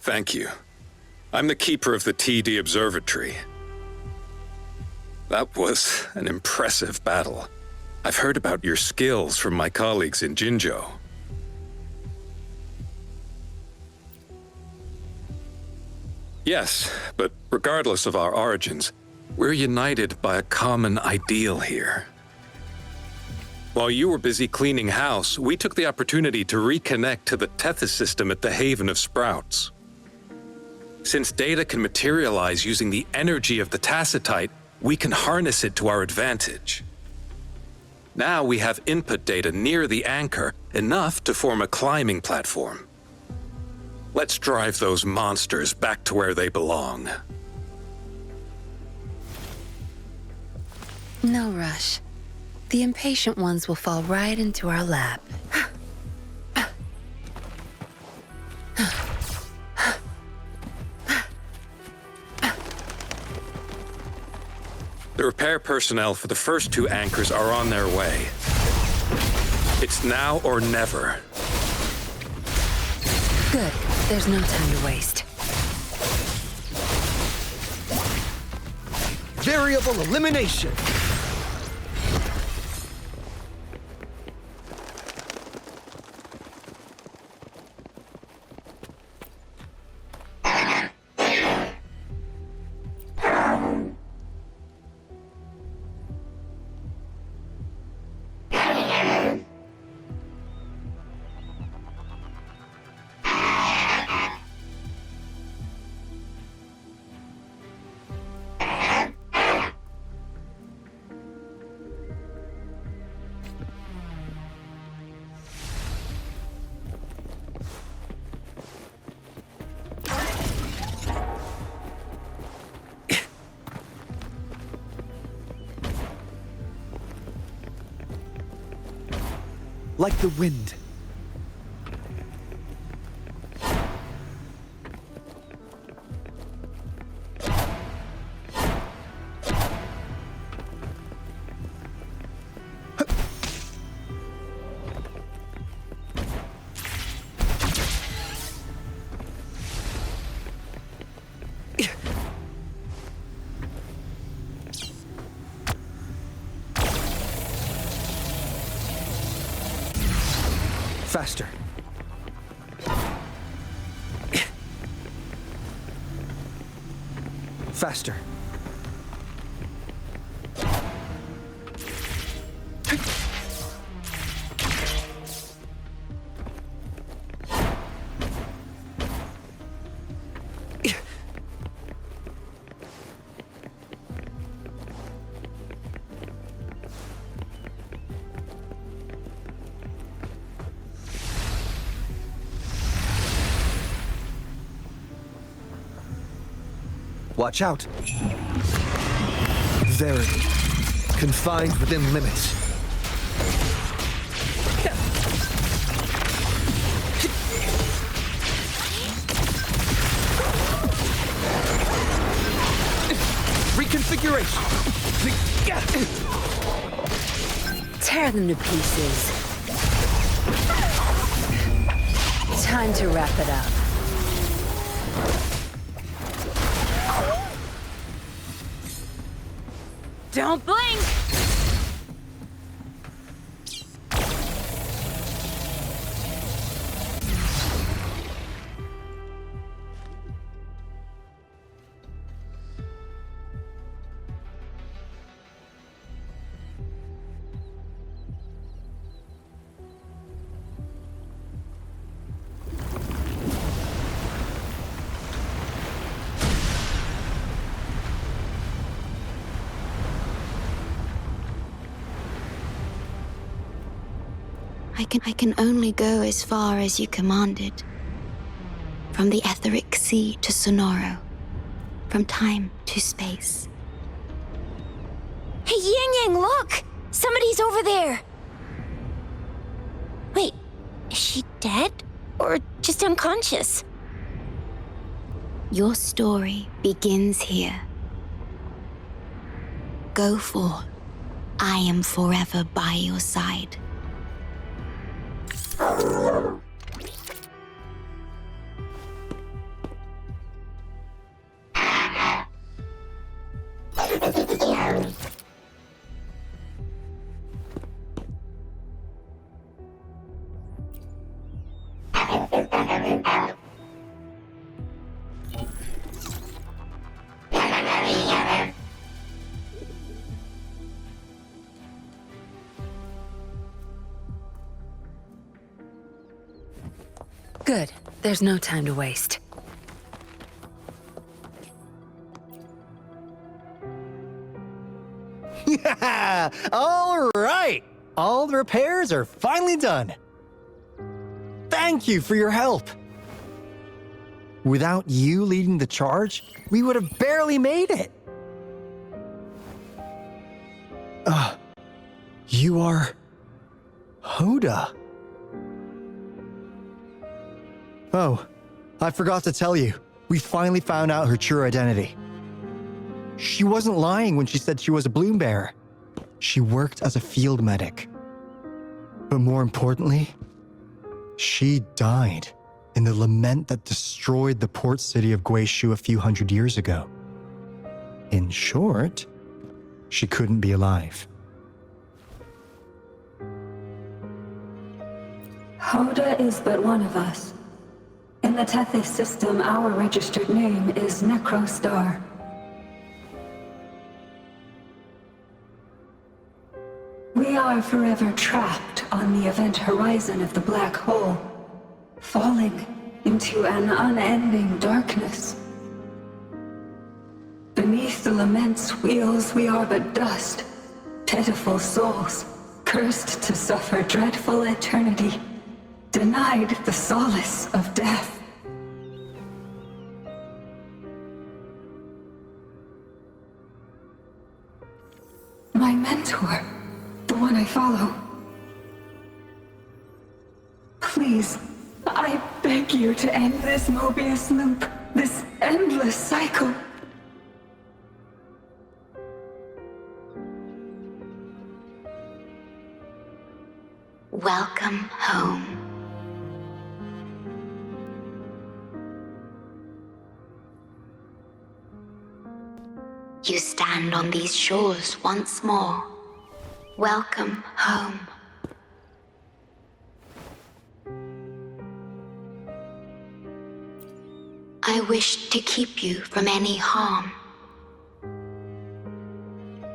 Thank you. I'm the keeper of the TD Observatory. That was an impressive battle. I've heard about your skills from my colleagues in Jinzhou. Yes, but regardless of our origins, we're united by a common ideal here. While you were busy cleaning house, we took the opportunity to reconnect to the Tethys system at the Haven of Sprouts. Since data can materialize using the energy of the Tacitite, we can harness it to our advantage. Now we have input data near the anchor, enough to form a climbing platform. Let's drive those monsters back to where they belong. No rush. The impatient ones will fall right into our lap. The repair personnel for the first 2 anchors are on their way. It's now or never. Good. There's no time to waste. Variable elimination. Like the wind. Faster. Faster. Watch out. Verity. Confined within limits. Reconfiguration. Tear them to pieces. Time to wrap it up. Don't blink! I can only go as far as you commanded. From the etheric sea to Sonoro, from time to space. Hey, Yang Yang, look! Somebody's over there! Wait, is she dead? Or just unconscious? Your story begins here. Go forth. I am forever by your side. Good. There's no time to waste. Yeah! All right! All the repairs are finally done. Thank you for your help. Without you leading the charge, we would have barely made it. You are... Hoda. Oh, I forgot to tell you. We finally found out her true identity. She wasn't lying when she said she was a bloom bearer. She worked as a field medic. But more importantly, she died in the lament that destroyed the port city of Guishu a few hundred years ago. In short, she couldn't be alive. Hoda is but one of us. In the Tethys system, our registered name is Necrostar. We are forever trapped on the event horizon of the black hole, falling into an unending darkness. Beneath the lament's wheels, we are but dust, pitiful souls, cursed to suffer dreadful eternity, denied the solace of death. My mentor, the one I follow. Please, I beg you to end this Mobius loop, this endless cycle. Welcome home. You stand on these shores once more. Welcome home. I wish to keep you from any harm.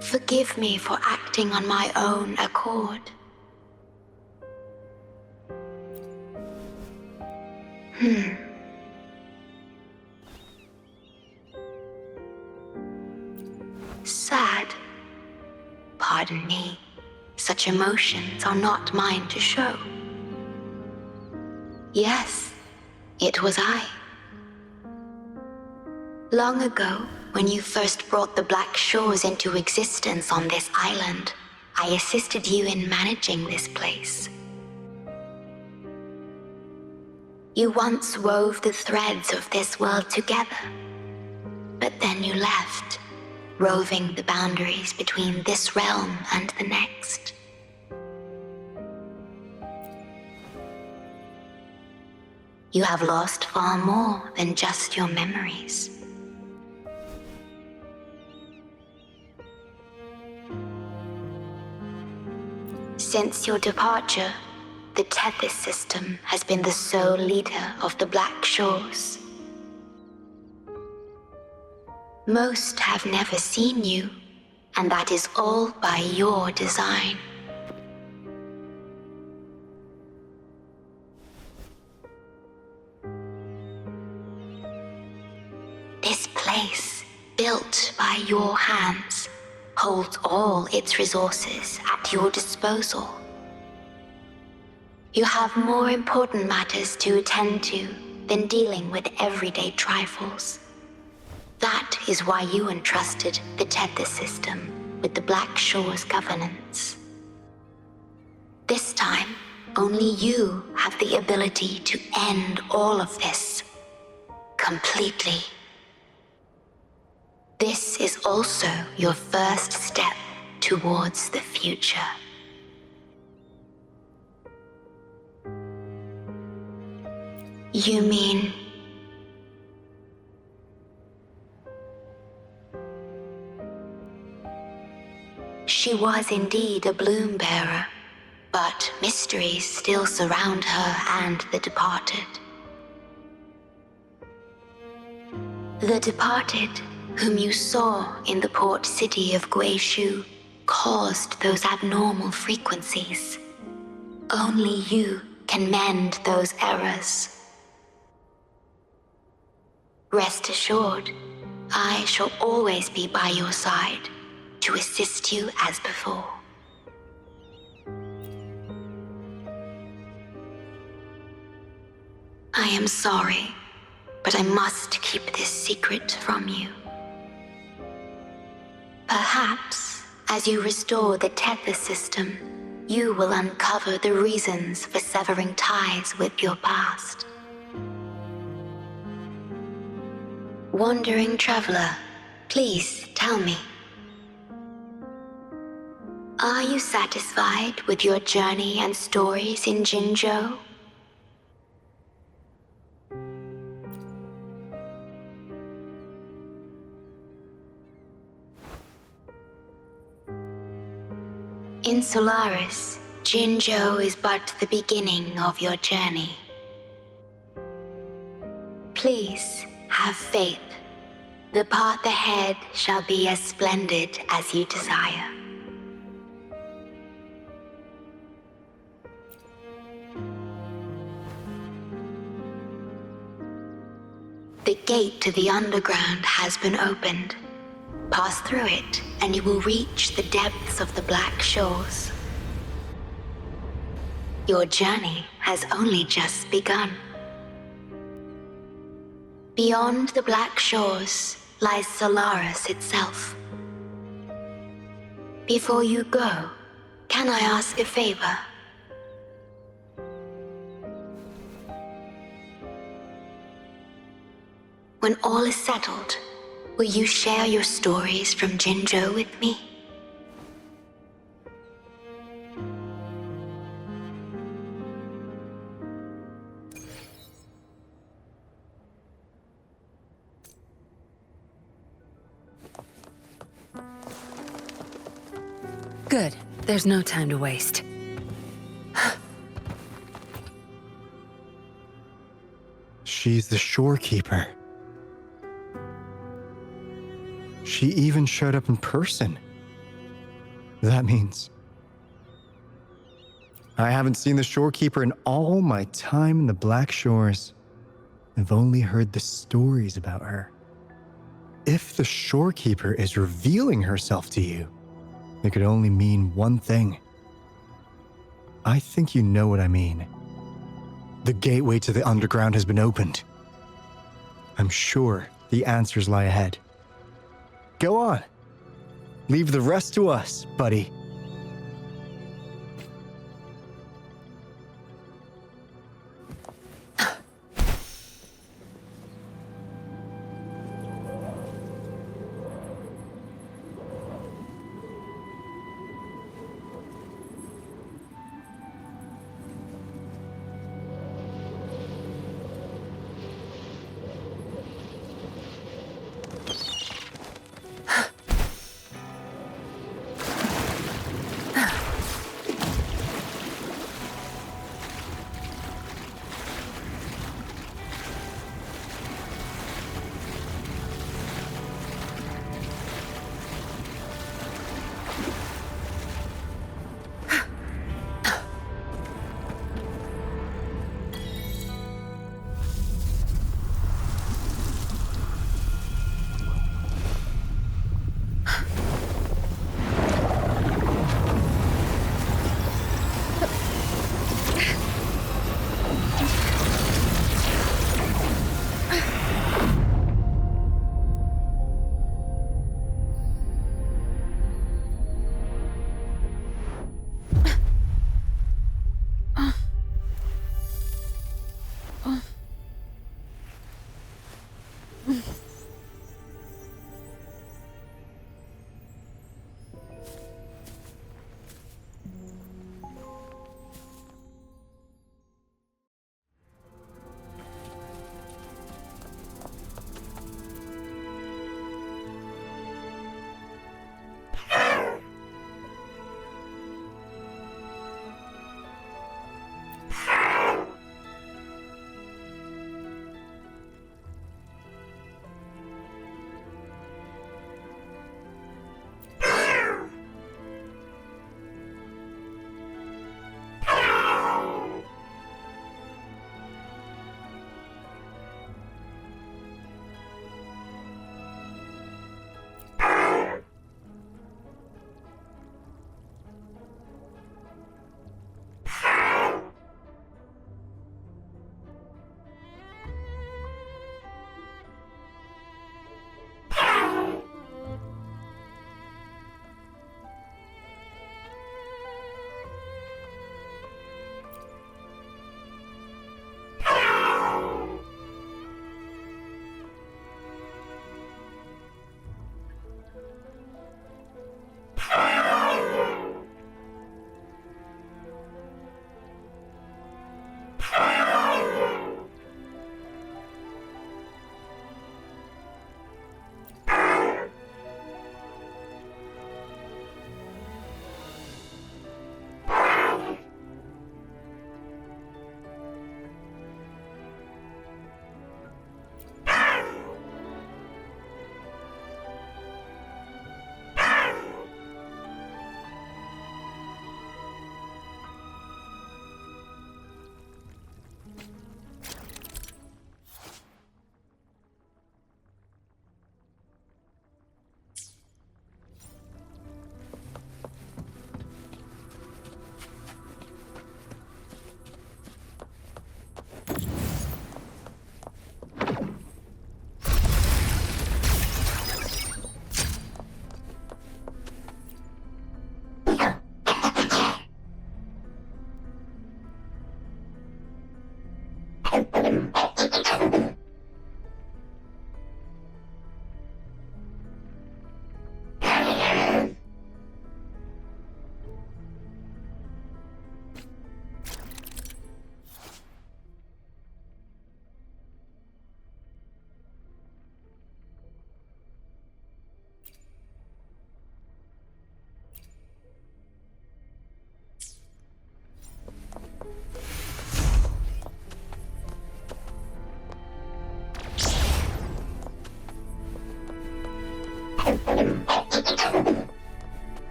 Forgive me for acting on my own accord. Sad. Pardon me. Such emotions are not mine to show. Yes, it was I. Long ago, when you first brought the Black Shores into existence on this island, I assisted you in managing this place. You once wove the threads of this world together, but then you left, roving the boundaries between this realm and the next. You have lost far more than just your memories. Since your departure, the Tethys system has been the sole leader of the Black Shores. Most have never seen you, and that is all by your design. This place, built by your hands, holds all its resources at your disposal. You have more important matters to attend to than dealing with everyday trifles. That is why you entrusted the Tether system with the Black Shore's governance. This time, only you have the ability to end all of this. Completely. This is also your first step towards the future. You mean... She was indeed a bloom bearer, but mysteries still surround her and the departed. The departed, whom you saw in the port city of Guishu, caused those abnormal frequencies. Only you can mend those errors. Rest assured, I shall always be by your side to assist you as before. I am sorry, but I must keep this secret from you. Perhaps, as you restore the Tether system, you will uncover the reasons for severing ties with your past. Wandering traveler, please tell me. Are you satisfied with your journey and stories in Jinzhou? In Solaris, Jinzhou is but the beginning of your journey. Please have faith. The path ahead shall be as splendid as you desire. The gate to the underground has been opened. Pass through it, and you will reach the depths of the Black Shores. Your journey has only just begun. Beyond the Black Shores lies Solaris itself. Before you go, can I ask a favor? When all is settled, will you share your stories from Jinzhou with me? Good. There's no time to waste. She's the shorekeeper. She even showed up in person. That means... I haven't seen the shorekeeper in all my time in the Black Shores. I've only heard the stories about her. If the shorekeeper is revealing herself to you, it could only mean one thing. I think you know what I mean. The gateway to the underground has been opened. I'm sure the answers lie ahead. Go on. Leave the rest to us, buddy.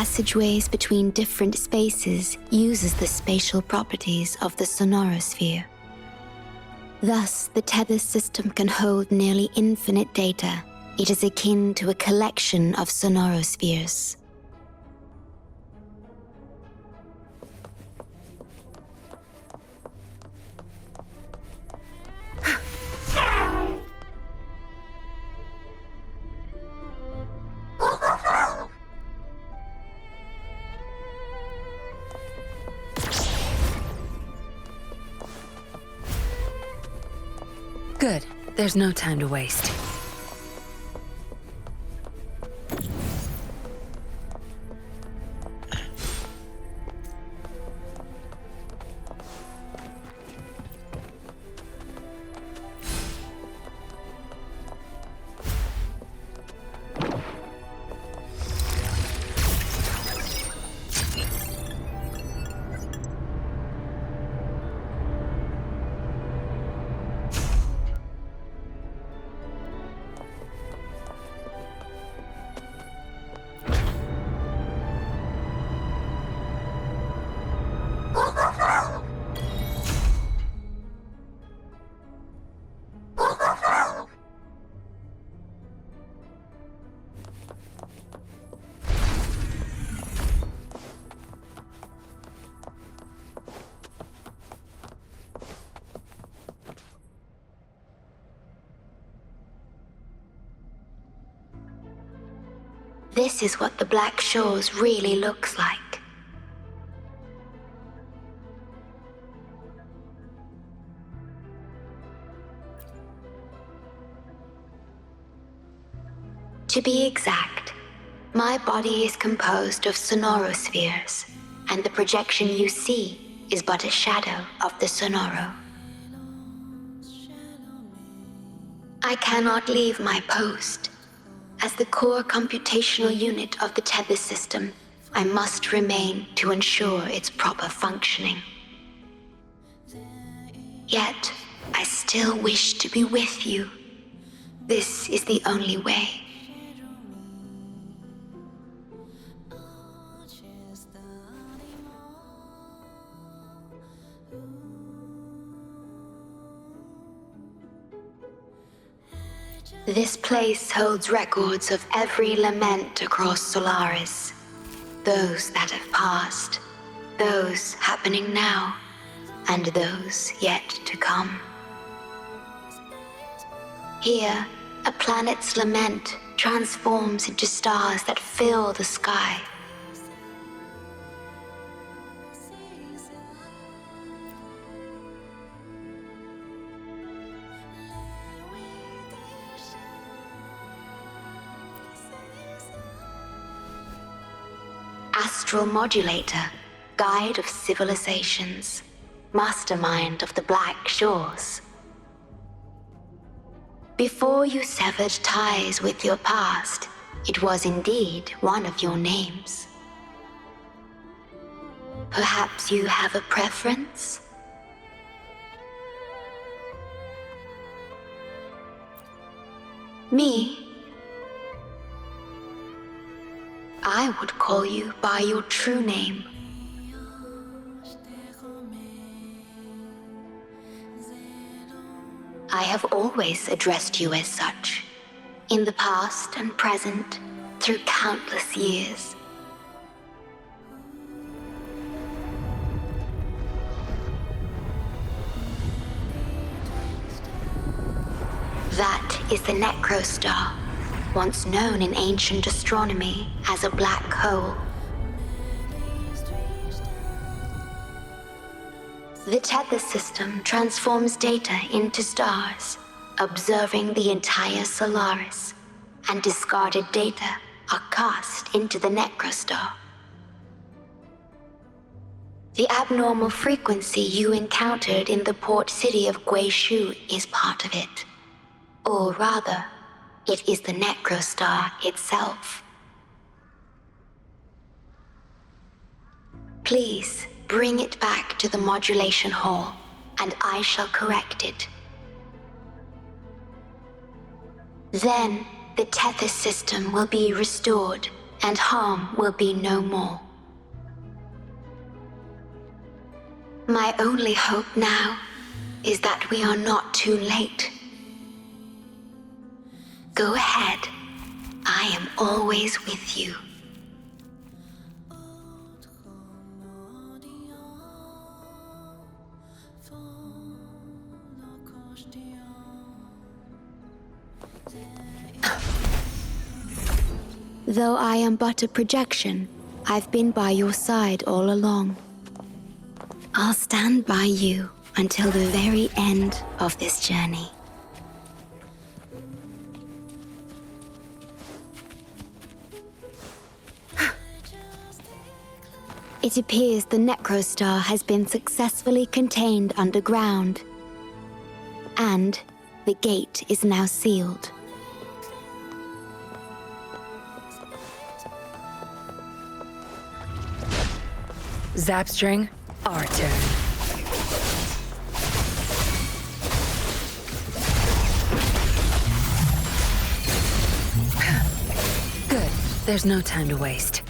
passageways between different spaces uses the spatial properties of the sonorosphere. Thus, the tether system can hold nearly infinite data. It is akin to a collection of sonorospheres. Good. There's no time to waste. This is what the Black Shores really looks like. To be exact, my body is composed of sonorospheres, and the projection you see is but a shadow of the sonoro. I cannot leave my post. As the core computational unit of the tether system, I must remain to ensure its proper functioning. Yet, I still wish to be with you. This is the only way. This place holds records of every lament across Solaris. Those that have passed, those happening now, and those yet to come. Here, a planet's lament transforms into stars that fill the sky. Astral Modulator, Guide of Civilizations, Mastermind of the Black Shores. Before you severed ties with your past, it was indeed one of your names. Perhaps you have a preference? Me? I would call you by your true name. I have always addressed you as such, in the past and present, through countless years. That is the Necrostar, once known in ancient astronomy as a black hole. The tether system transforms data into stars, observing the entire Solaris, and discarded data are cast into the Necrostar. The abnormal frequency you encountered in the port city of Guishu is part of it. Or rather, it is the Necrostar itself. Please bring it back to the modulation hall, and I shall correct it. Then the tether system will be restored, and harm will be no more. My only hope now is that we are not too late. Go ahead. I am always with you. Though I am but a projection, I've been by your side all along. I'll stand by you until the very end of this journey. It appears the Necrostar has been successfully contained underground, and the gate is now sealed. Zapstring, our turn. Good. There's no time to waste.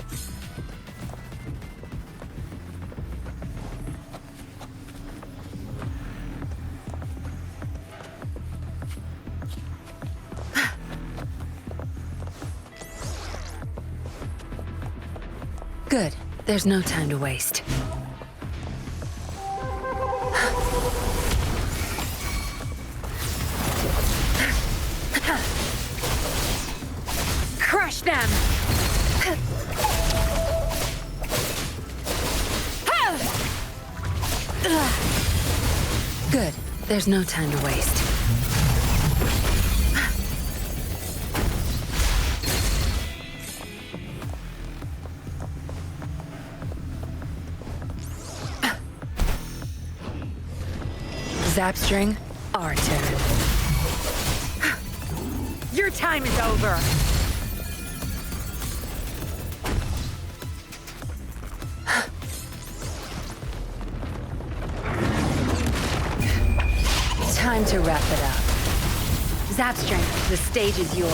Good. There's no time to waste. Crush them! Good. There's no time to waste. Zapstring, our turn. Your time is over! Time to wrap it up. Zapstring, the stage is yours.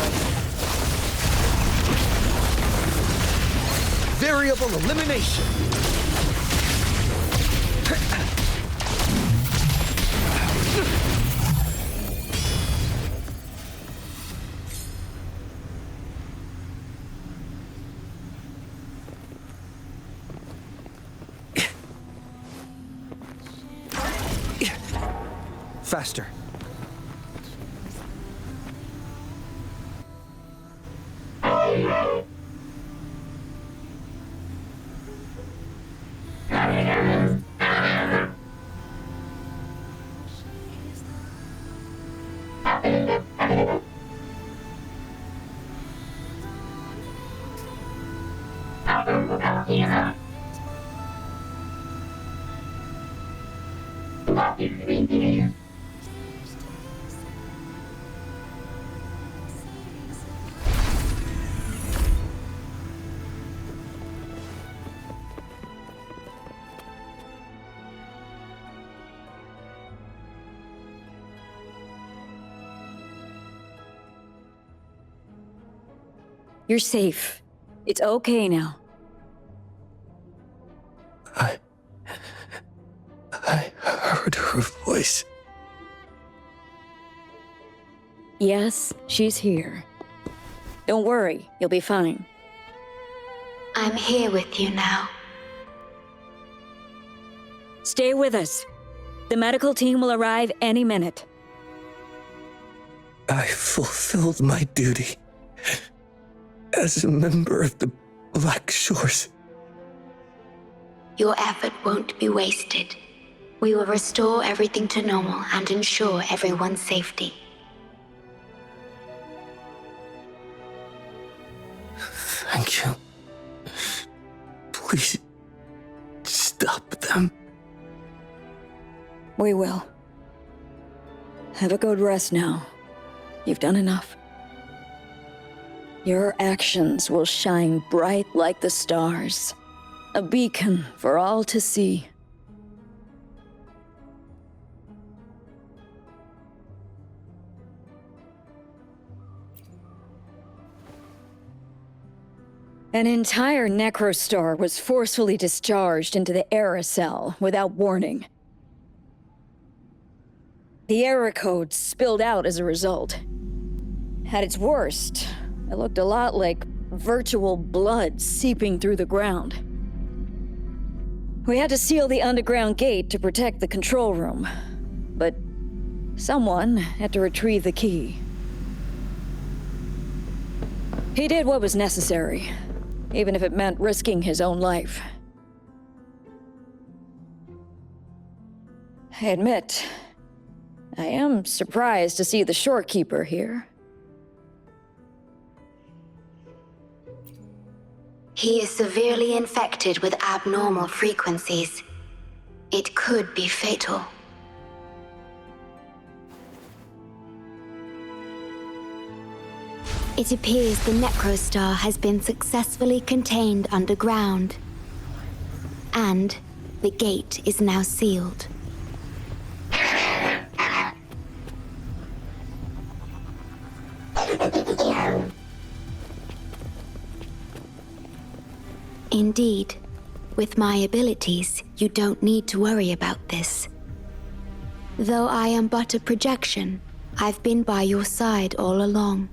Variable elimination. Faster. You're safe. It's okay now. I heard her voice. Yes, she's here. Don't worry, you'll be fine. I'm here with you now. Stay with us. The medical team will arrive any minute. I fulfilled my duty as a member of the Black Shores. Your effort won't be wasted. We will restore everything to normal and ensure everyone's safety. Thank you. Please, stop them. We will. Have a good rest now. You've done enough. Your actions will shine bright like the stars. A beacon for all to see. An entire necrostar was forcefully discharged into the aerocell without warning. The error code spilled out as a result. At its worst, it looked a lot like virtual blood seeping through the ground. We had to seal the underground gate to protect the control room, but someone had to retrieve the key. He did what was necessary, even if it meant risking his own life. I admit, I am surprised to see the shorekeeper here. He is severely infected with abnormal frequencies. It could be fatal. It appears the necrostar has been successfully contained underground. And the gate is now sealed. Indeed, with my abilities, you don't need to worry about this. Though I am but a projection, I've been by your side all along.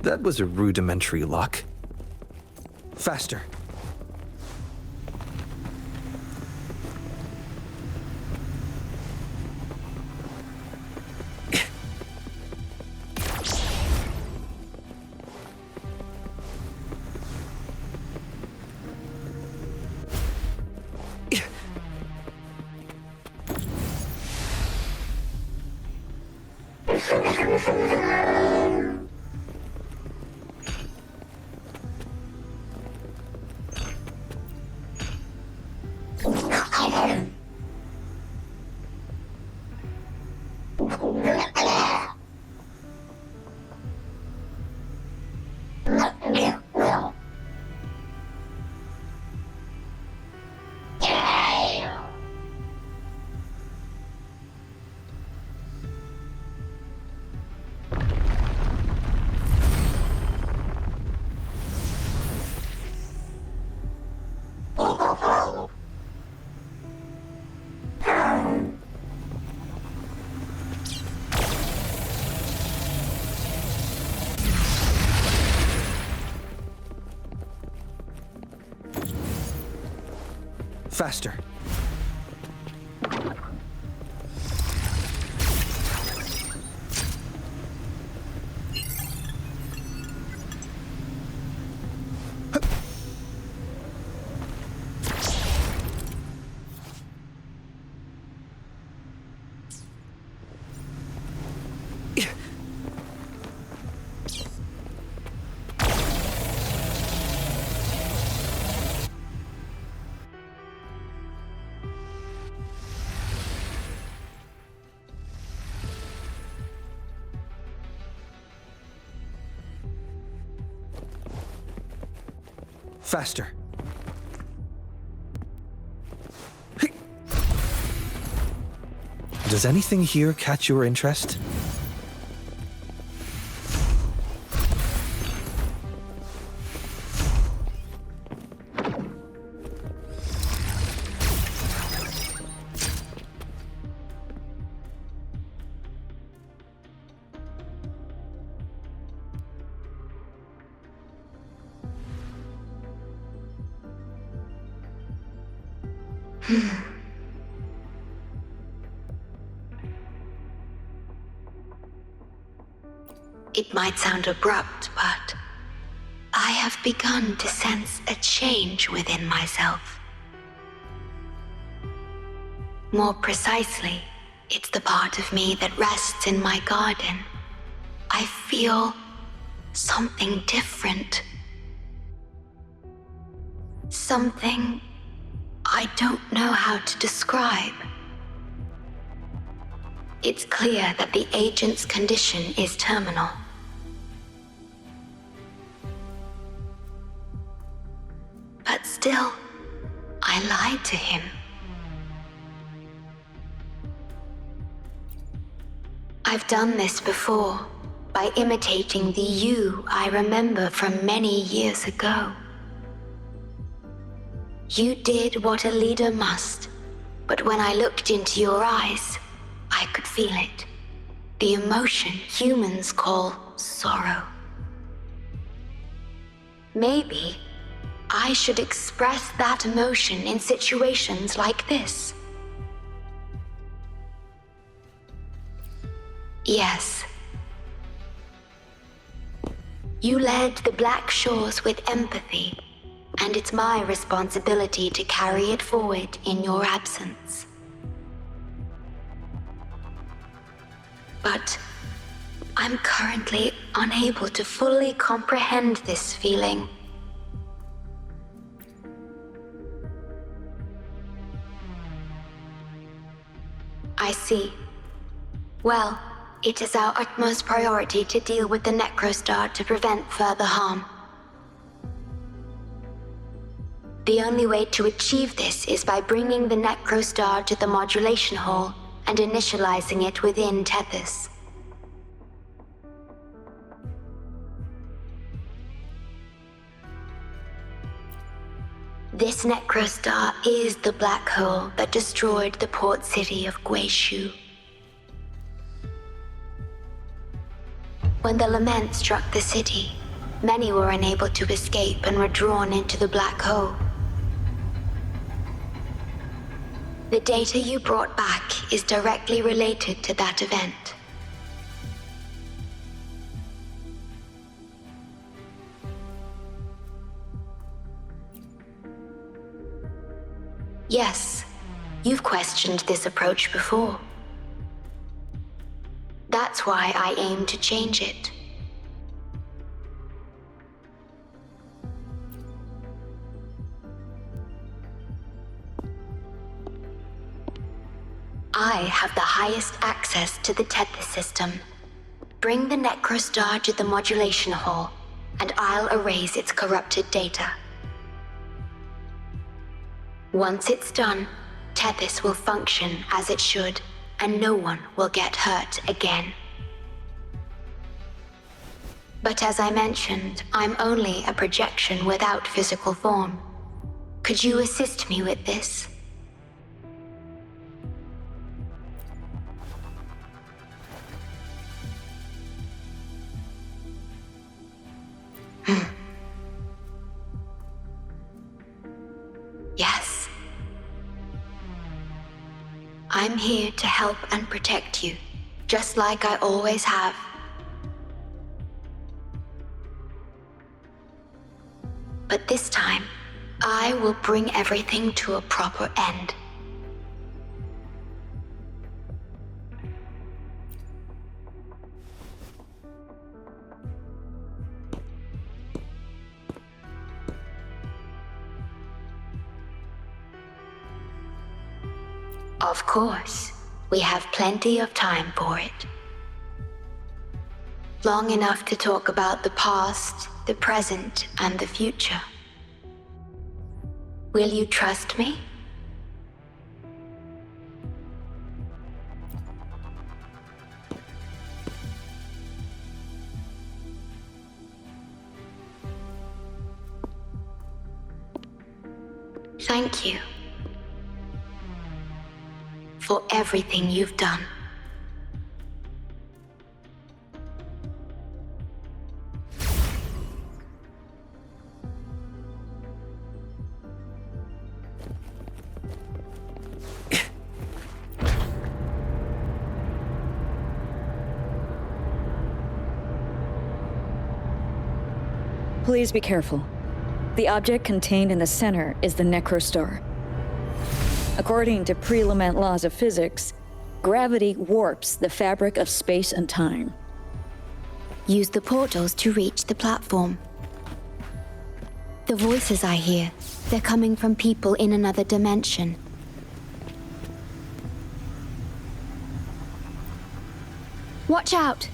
That was a rudimentary lock. Faster. Faster. Faster. Does anything here catch your interest? It might sound abrupt, but I have begun to sense a change within myself. More precisely, it's the part of me that rests in my garden. I feel something different. Something I don't know how to describe. It's clear that the agent's condition is terminal. But still, I lied to him. I've done this before, by imitating the you I remember from many years ago. You did what a leader must, but when I looked into your eyes, I could feel it. The emotion humans call sorrow. Maybe I should express that emotion in situations like this. Yes. You led the Black Shores with empathy, and it's my responsibility to carry it forward in your absence. But I'm currently unable to fully comprehend this feeling. I see. Well, it is our utmost priority to deal with the Necrostar to prevent further harm. The only way to achieve this is by bringing the Necrostar to the modulation hall and initializing it within Tethys. This Necrostar is the black hole that destroyed the port city of Guishu. When the lament struck the city, many were unable to escape and were drawn into the black hole. The data you brought back is directly related to that event. Yes, you've questioned this approach before. That's why I aim to change it. I have the highest access to the Tethys system. Bring the Necrostar to the modulation hall, and I'll erase its corrupted data. Once it's done, Tethys will function as it should, and no one will get hurt again. But as I mentioned, I'm only a projection without physical form. Could you assist me with this? Yes. I'm here to help and protect you, just like I always have. But this time, I will bring everything to a proper end. Of course, we have plenty of time for it. Long enough to talk about the past, the present, and the future. Will you trust me? Thank you for everything you've done. Please be careful. The object contained in the center is the Necrostar. According to pre-lament laws of physics, gravity warps the fabric of space and time. Use the portals to reach the platform. The voices I hear, they're coming from people in another dimension. Watch out!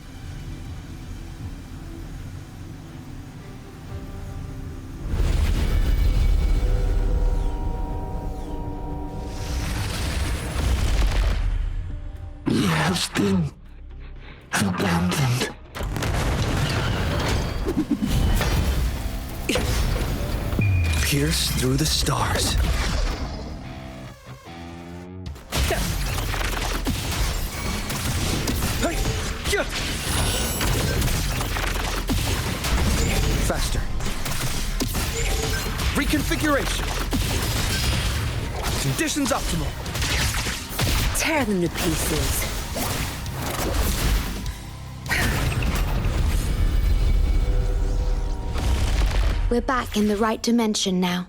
We have been abandoned. Pierce through the stars. Faster. Reconfiguration. Conditions optimal. Tear them to pieces. We're back in the right dimension now.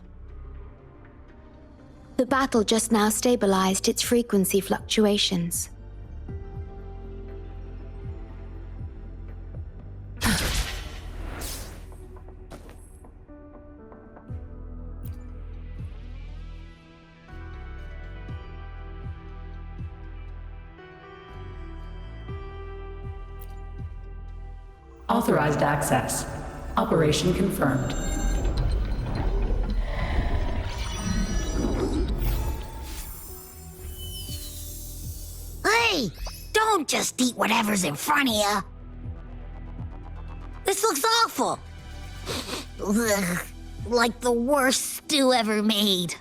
The battle just now stabilized its frequency fluctuations. Authorized access. Operation confirmed. Hey! Don't just eat whatever's in front of you. This looks awful. Ugh, like the worst stew ever made.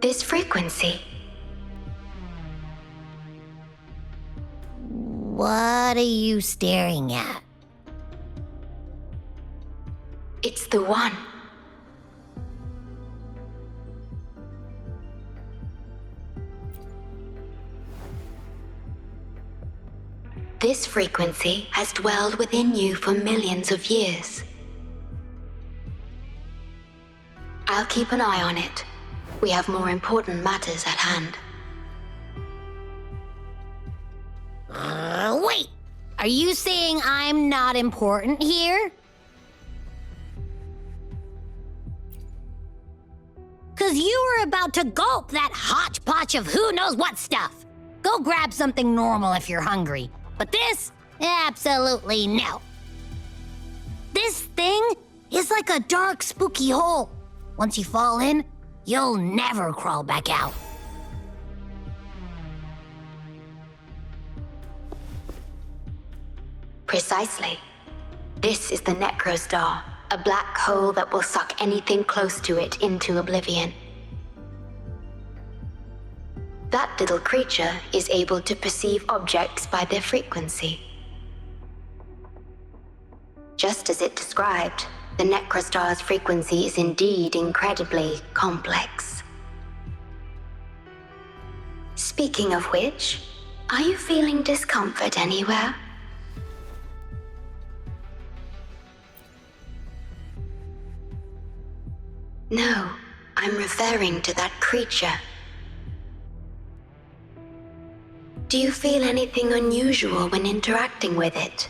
This frequency. What are you staring at? It's the one. This frequency has dwelled within you for millions of years. I'll keep an eye on it. We have more important matters at hand. Wait! Are you saying I'm not important here? 'Cause you were about to gulp that hodgepodge of who knows what stuff. Go grab something normal if you're hungry. But this? Absolutely no. This thing is like a dark, spooky hole. Once you fall in, you'll never crawl back out. Precisely. This is the Necrostar, a black hole that will suck anything close to it into oblivion. That little creature is able to perceive objects by their frequency. Just as it described, the Necrostar's frequency is indeed incredibly complex. Speaking of which, are you feeling discomfort anywhere? No, I'm referring to that creature. Do you feel anything unusual when interacting with it?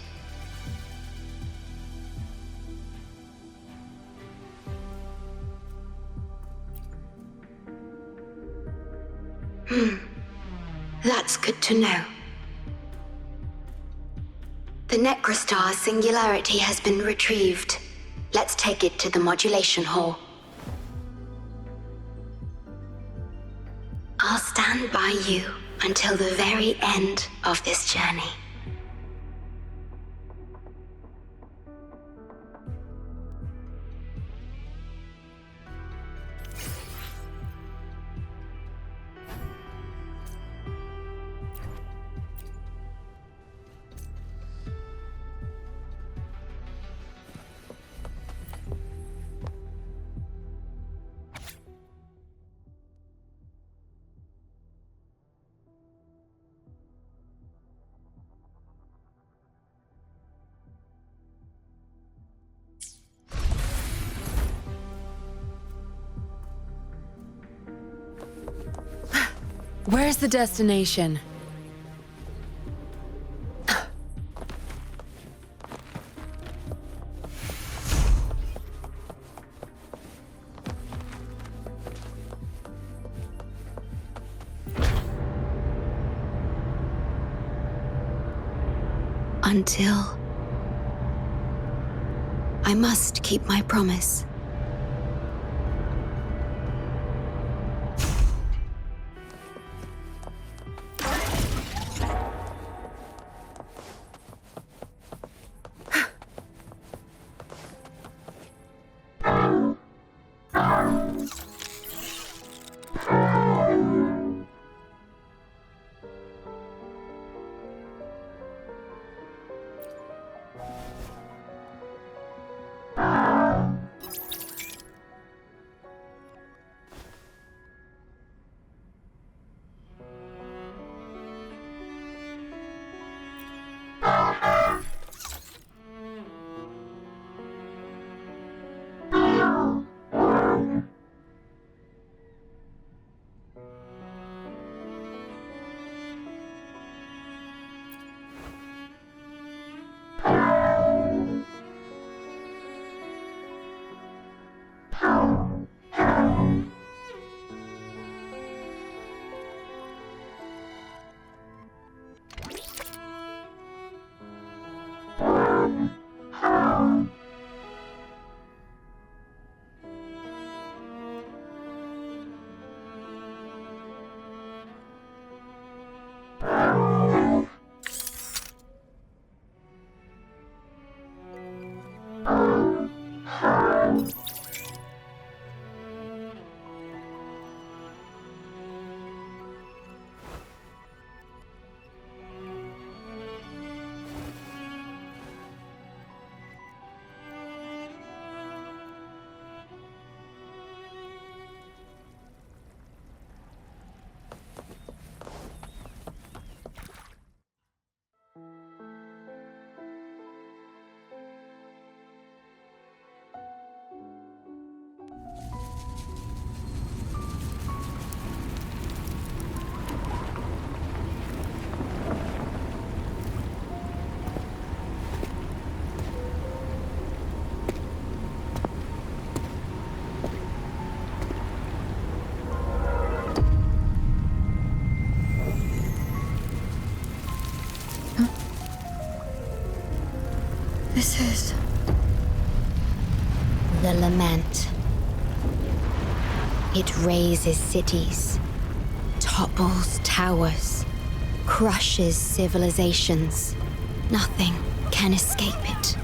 That's good to know. The Necrostar's singularity has been retrieved. Let's take it to the modulation hall. I'll stand by you until the very end of this journey. Where's the destination? Until... I must keep my promise. This is... The lament. It razes cities, topples towers, crushes civilizations. Nothing can escape it.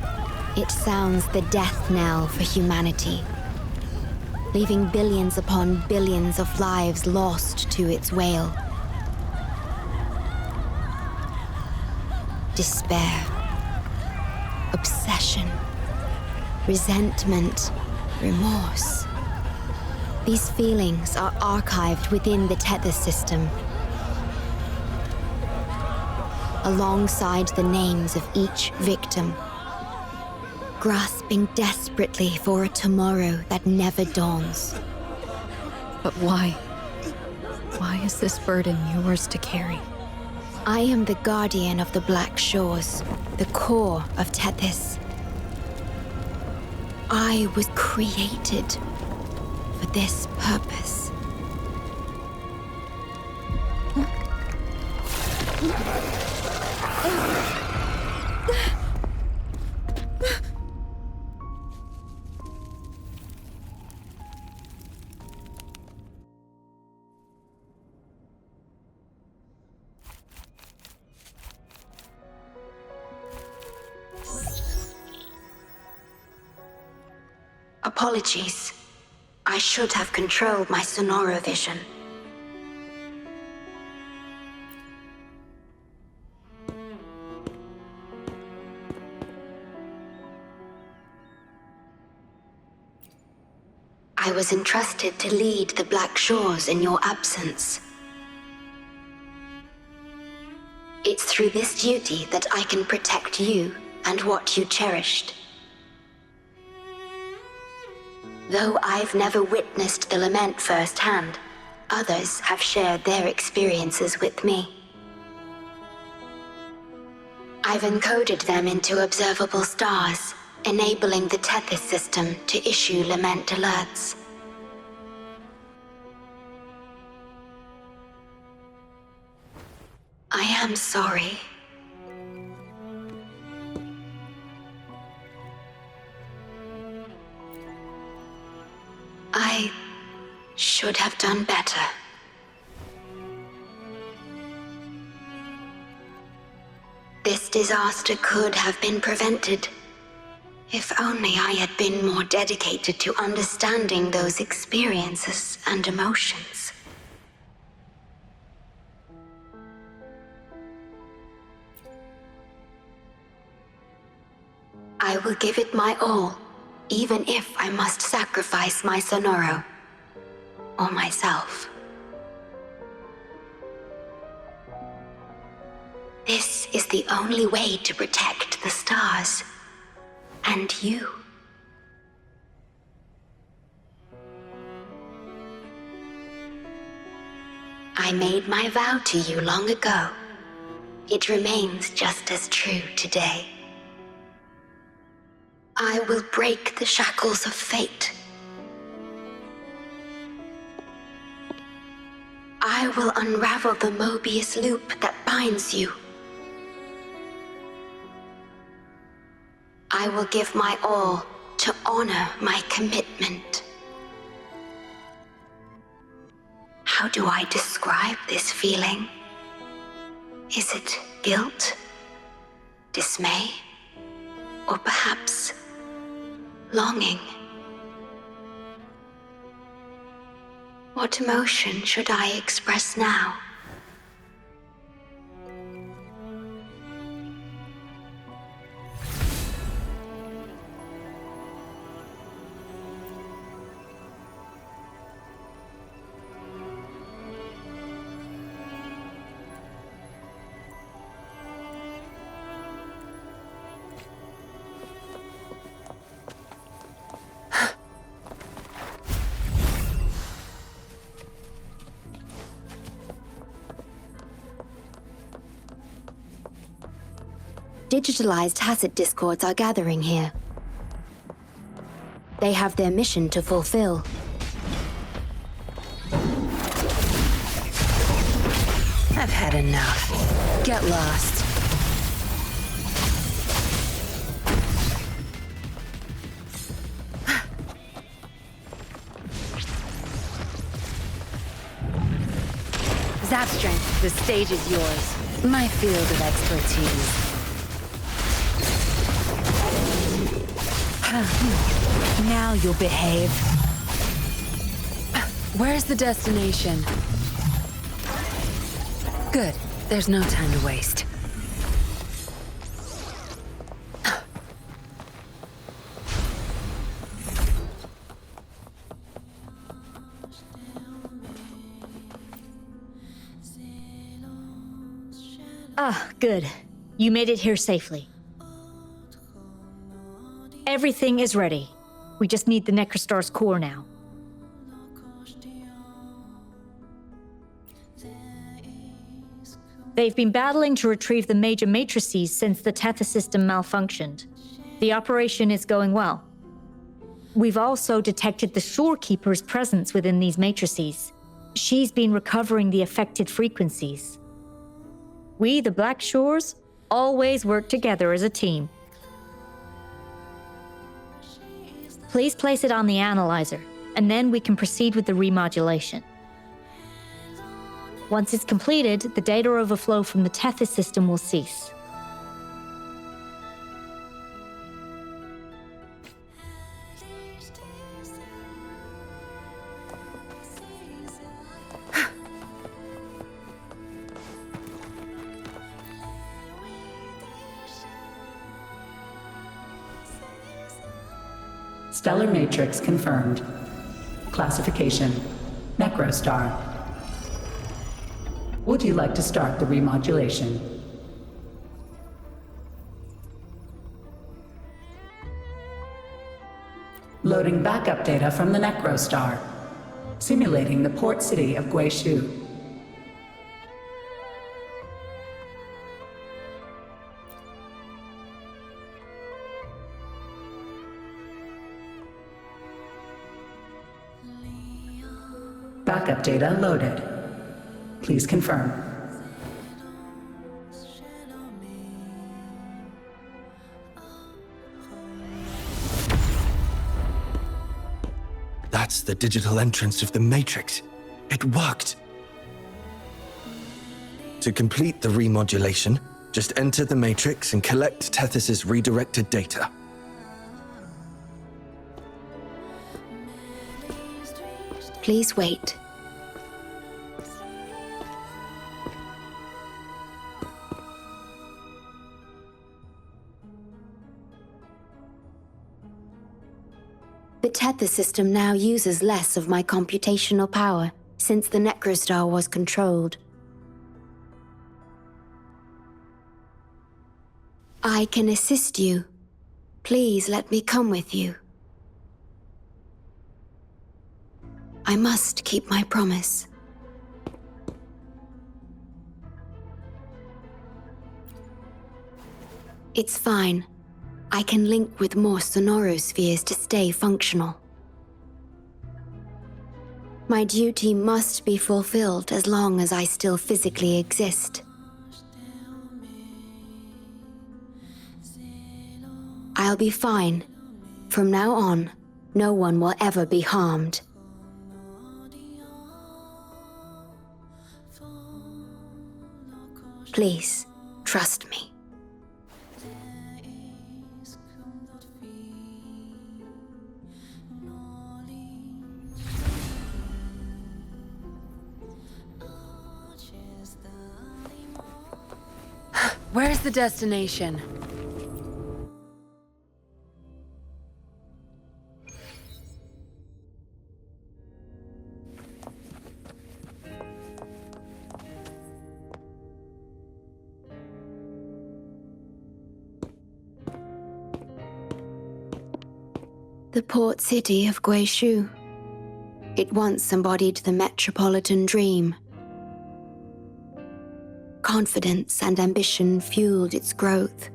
It sounds the death knell for humanity, leaving billions upon billions of lives lost to its wail. Despair, obsession, resentment, remorse. These feelings are archived within the Tethys system, alongside the names of each victim, grasping desperately for a tomorrow that never dawns. But why? Why is this burden yours to carry? I am the guardian of the Black Shores, the core of Tethys. I was created for this purpose. Apologies. I should have controlled my Sonoro vision. I was entrusted to lead the Black Shores in your absence. It's through this duty that I can protect you and what you cherished. Though I've never witnessed the lament firsthand, others have shared their experiences with me. I've encoded them into observable stars, enabling the Tethys system to issue lament alerts. I am sorry. I should have done better. This disaster could have been prevented. If only I had been more dedicated to understanding those experiences and emotions. I will give it my all, even if I must sacrifice my Sonoro, or myself. This is the only way to protect the stars, and you. I made my vow to you long ago. It remains just as true today. I will break the shackles of fate. I will unravel the Mobius loop that binds you. I will give my all to honor my commitment. How do I describe this feeling? Is it guilt, dismay, or perhaps longing? What emotion should I express now? Digitalized Hasid discords are gathering here. They have their mission to fulfill. I've had enough. Get lost. Zap strength, the stage is yours. My field of expertise. Now you'll behave. Where's the destination? Good. There's no time to waste. Good. You made it here safely. Everything is ready. We just need the Necrostar's core now. They've been battling to retrieve the major matrices since the Tethys system malfunctioned. The operation is going well. We've also detected the Shorekeeper's presence within these matrices. She's been recovering the affected frequencies. We, the Black Shores, always work together as a team. Please place it on the analyzer, and then we can proceed with the remodulation. Once it's completed, the data overflow from the Tethys system will cease. Stellar matrix confirmed. Classification: Necrostar. Would you like to start the remodulation? Loading backup data from the Necrostar. Simulating the port city of Guishu. Backup data loaded. Please confirm. That's the digital entrance of the Matrix. It worked. To complete the remodulation, just enter the Matrix and collect Tethys' redirected data. Please wait. The Tethys system now uses less of my computational power since the Necrostar was controlled. I can assist you. Please let me come with you. I must keep my promise. It's fine. I can link with more sonorospheres to stay functional. My duty must be fulfilled as long as I still physically exist. I'll be fine. From now on, no one will ever be harmed. Please, trust me. Where's the destination? The port city of Guishu. It once embodied the metropolitan dream. Confidence and ambition fueled its growth,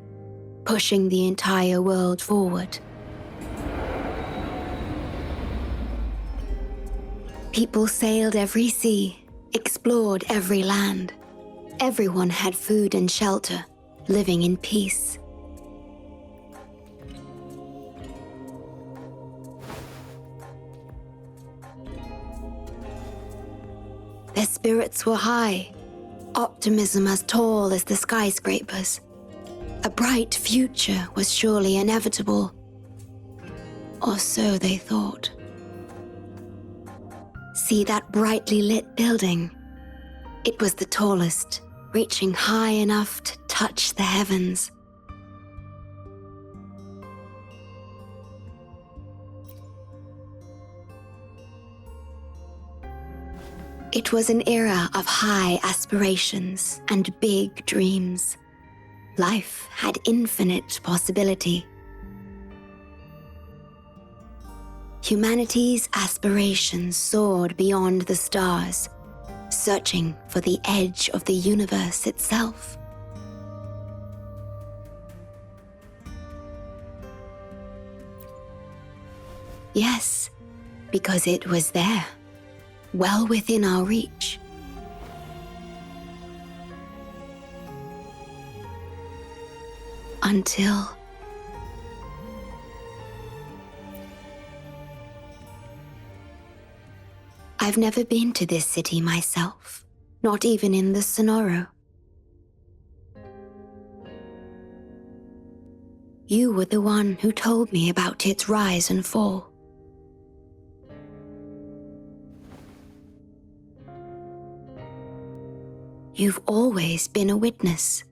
pushing the entire world forward. People sailed every sea, explored every land. Everyone had food and shelter, living in peace. Their spirits were high, optimism as tall as the skyscrapers. A bright future was surely inevitable. Or so they thought. See that brightly lit building? It was the tallest, reaching high enough to touch the heavens. It was an era of high aspirations and big dreams. Life had infinite possibility. Humanity's aspirations soared beyond the stars, searching for the edge of the universe itself. Yes, because it was there. Well within our reach. Until... I've never been to this city myself, not even in the Sonoro. You were the one who told me about its rise and fall. You've always been a witness.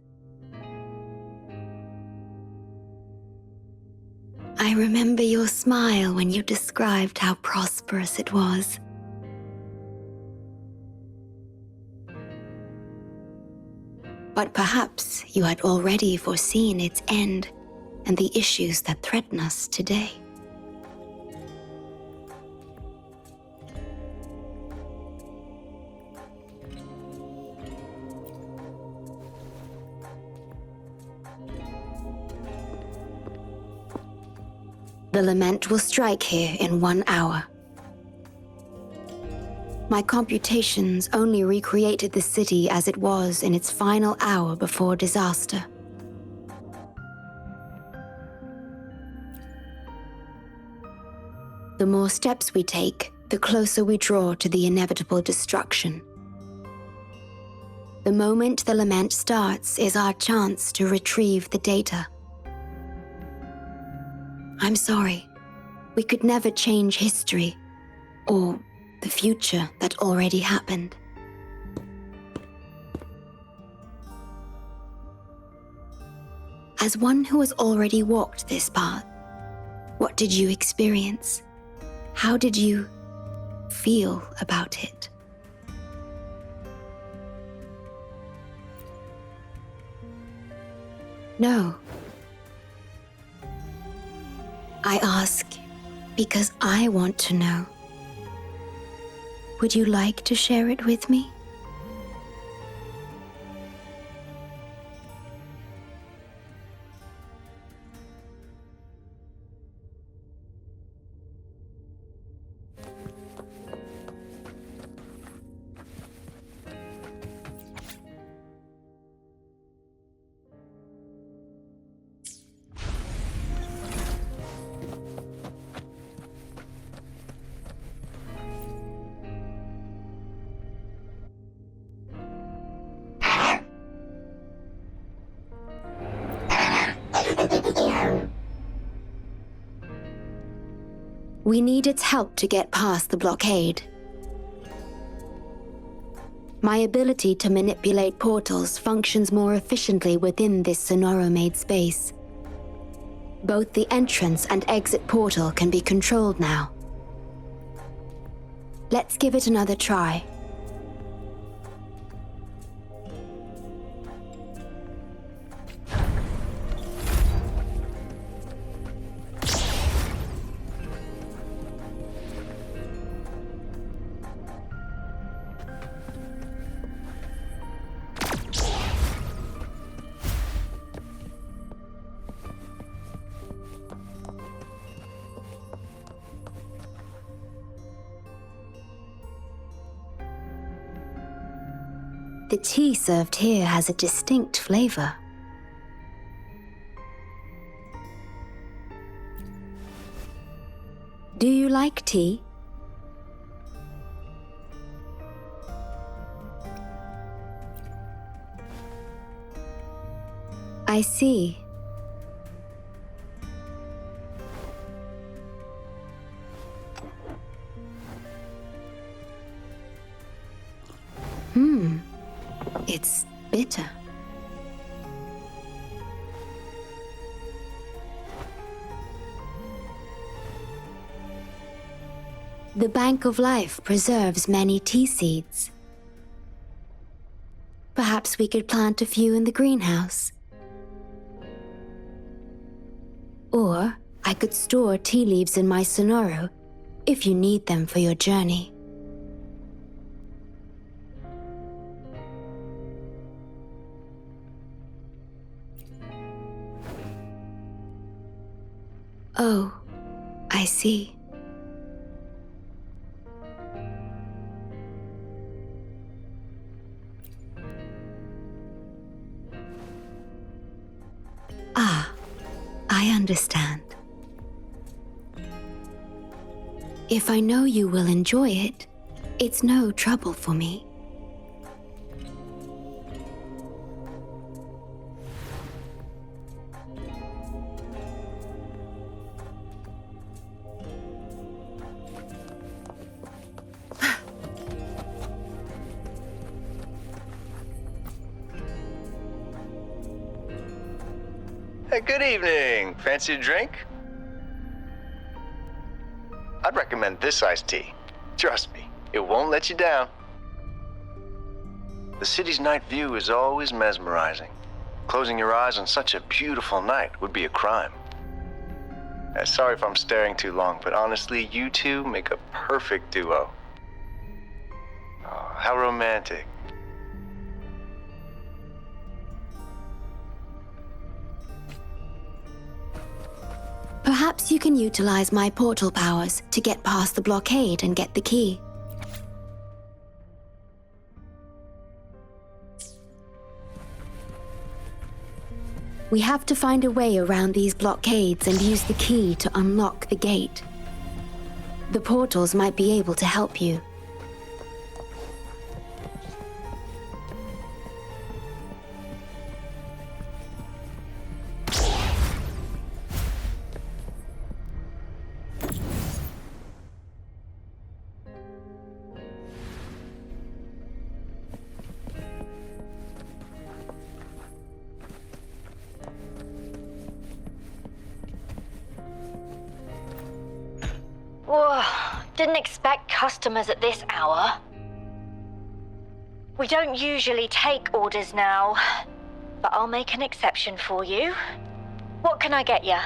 I remember your smile when you described how prosperous it was. But perhaps you had already foreseen its end and the issues that threaten us today. The lament will strike here in 1 hour. My computations only recreated the city as it was in its final hour before disaster. The more steps we take, the closer we draw to the inevitable destruction. The moment the lament starts is our chance to retrieve the data. I'm sorry. We could never change history or the future that already happened. As one who has already walked this path, what did you experience? How did you feel about it? No. I ask because I want to know. Would you like to share it with me? We need its help to get past the blockade. My ability to manipulate portals functions more efficiently within this Sonoro-made space. Both the entrance and exit portal can be controlled now. Let's give it another try. The tea served here has a distinct flavor. Do you like tea? I see. It's bitter. The Bank of Life preserves many tea seeds. Perhaps we could plant a few in the greenhouse. Or I could store tea leaves in my Sonoro if you need them for your journey. Oh, I see. Ah, I understand. If I know you will enjoy it, it's no trouble for me. Hey, good evening. Fancy a drink? I'd recommend this iced tea. Trust me, it won't let you down. The city's night view is always mesmerizing. Closing your eyes on such a beautiful night would be a crime. Sorry if I'm staring too long, but honestly, you two make a perfect duo. Oh, how romantic. Perhaps you can utilize my portal powers to get past the blockade and get the key. We have to find a way around these blockades and use the key to unlock the gate. The portals might be able to help you. Whoa, didn't expect customers at this hour. We don't usually take orders now, but I'll make an exception for you. What can I get you?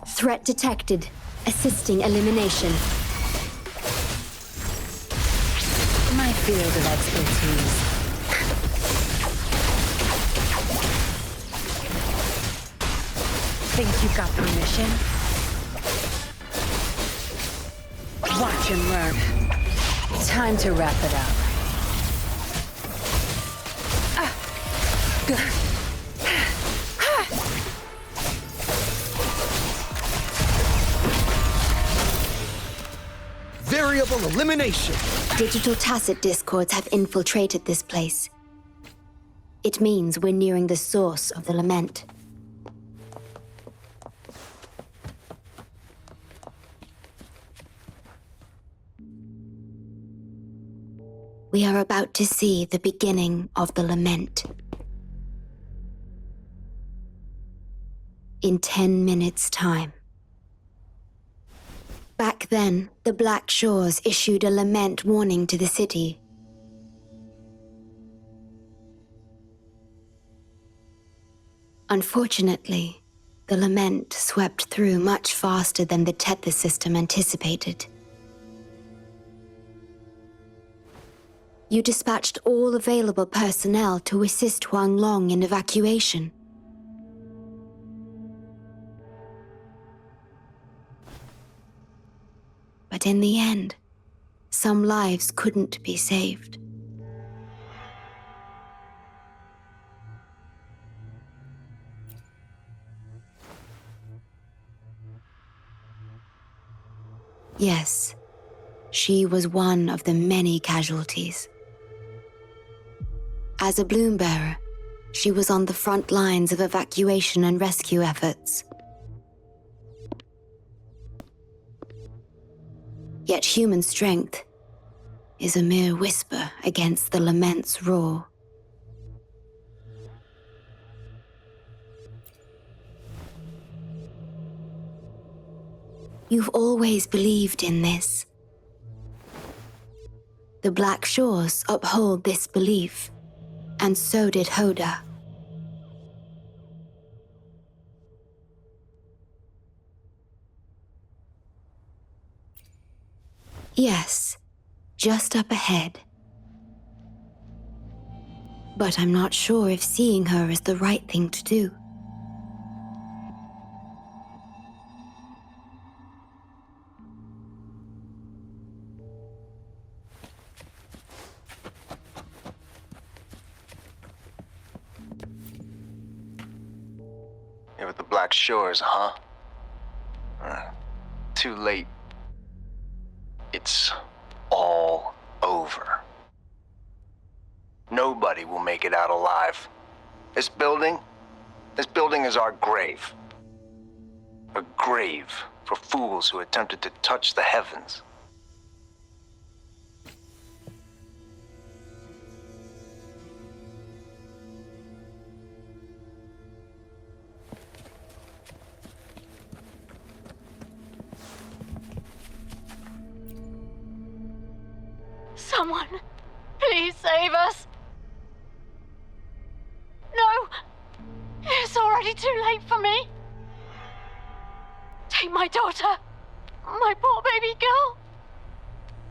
Threat detected. Assisting elimination. My field of expertise. Think you got permission? Watch and learn. Time to wrap it up. Variable elimination. Digital tacit discords have infiltrated this place. It means we're nearing the source of the lament. We are about to see the beginning of the lament. In 10 minutes' time. Back then, the Black Shores issued a lament warning to the city. Unfortunately, the lament swept through much faster than the Tethys system anticipated. You dispatched all available personnel to assist Huang Long in evacuation. But in the end, some lives couldn't be saved. Yes, she was one of the many casualties. As a bloom bearer, she was on the front lines of evacuation and rescue efforts. Yet human strength is a mere whisper against the lament's roar. You've always believed in this. The Black Shores uphold this belief, and so did Hoda. Yes, just up ahead. But I'm not sure if seeing her is the right thing to do. Yeah, with the Black Shores, huh? Too late. It's all over. Nobody will make it out alive. This building is our grave. A grave for fools who attempted to touch the heavens. Someone, please save us. No, it's already too late for me. Take my daughter, my poor baby girl.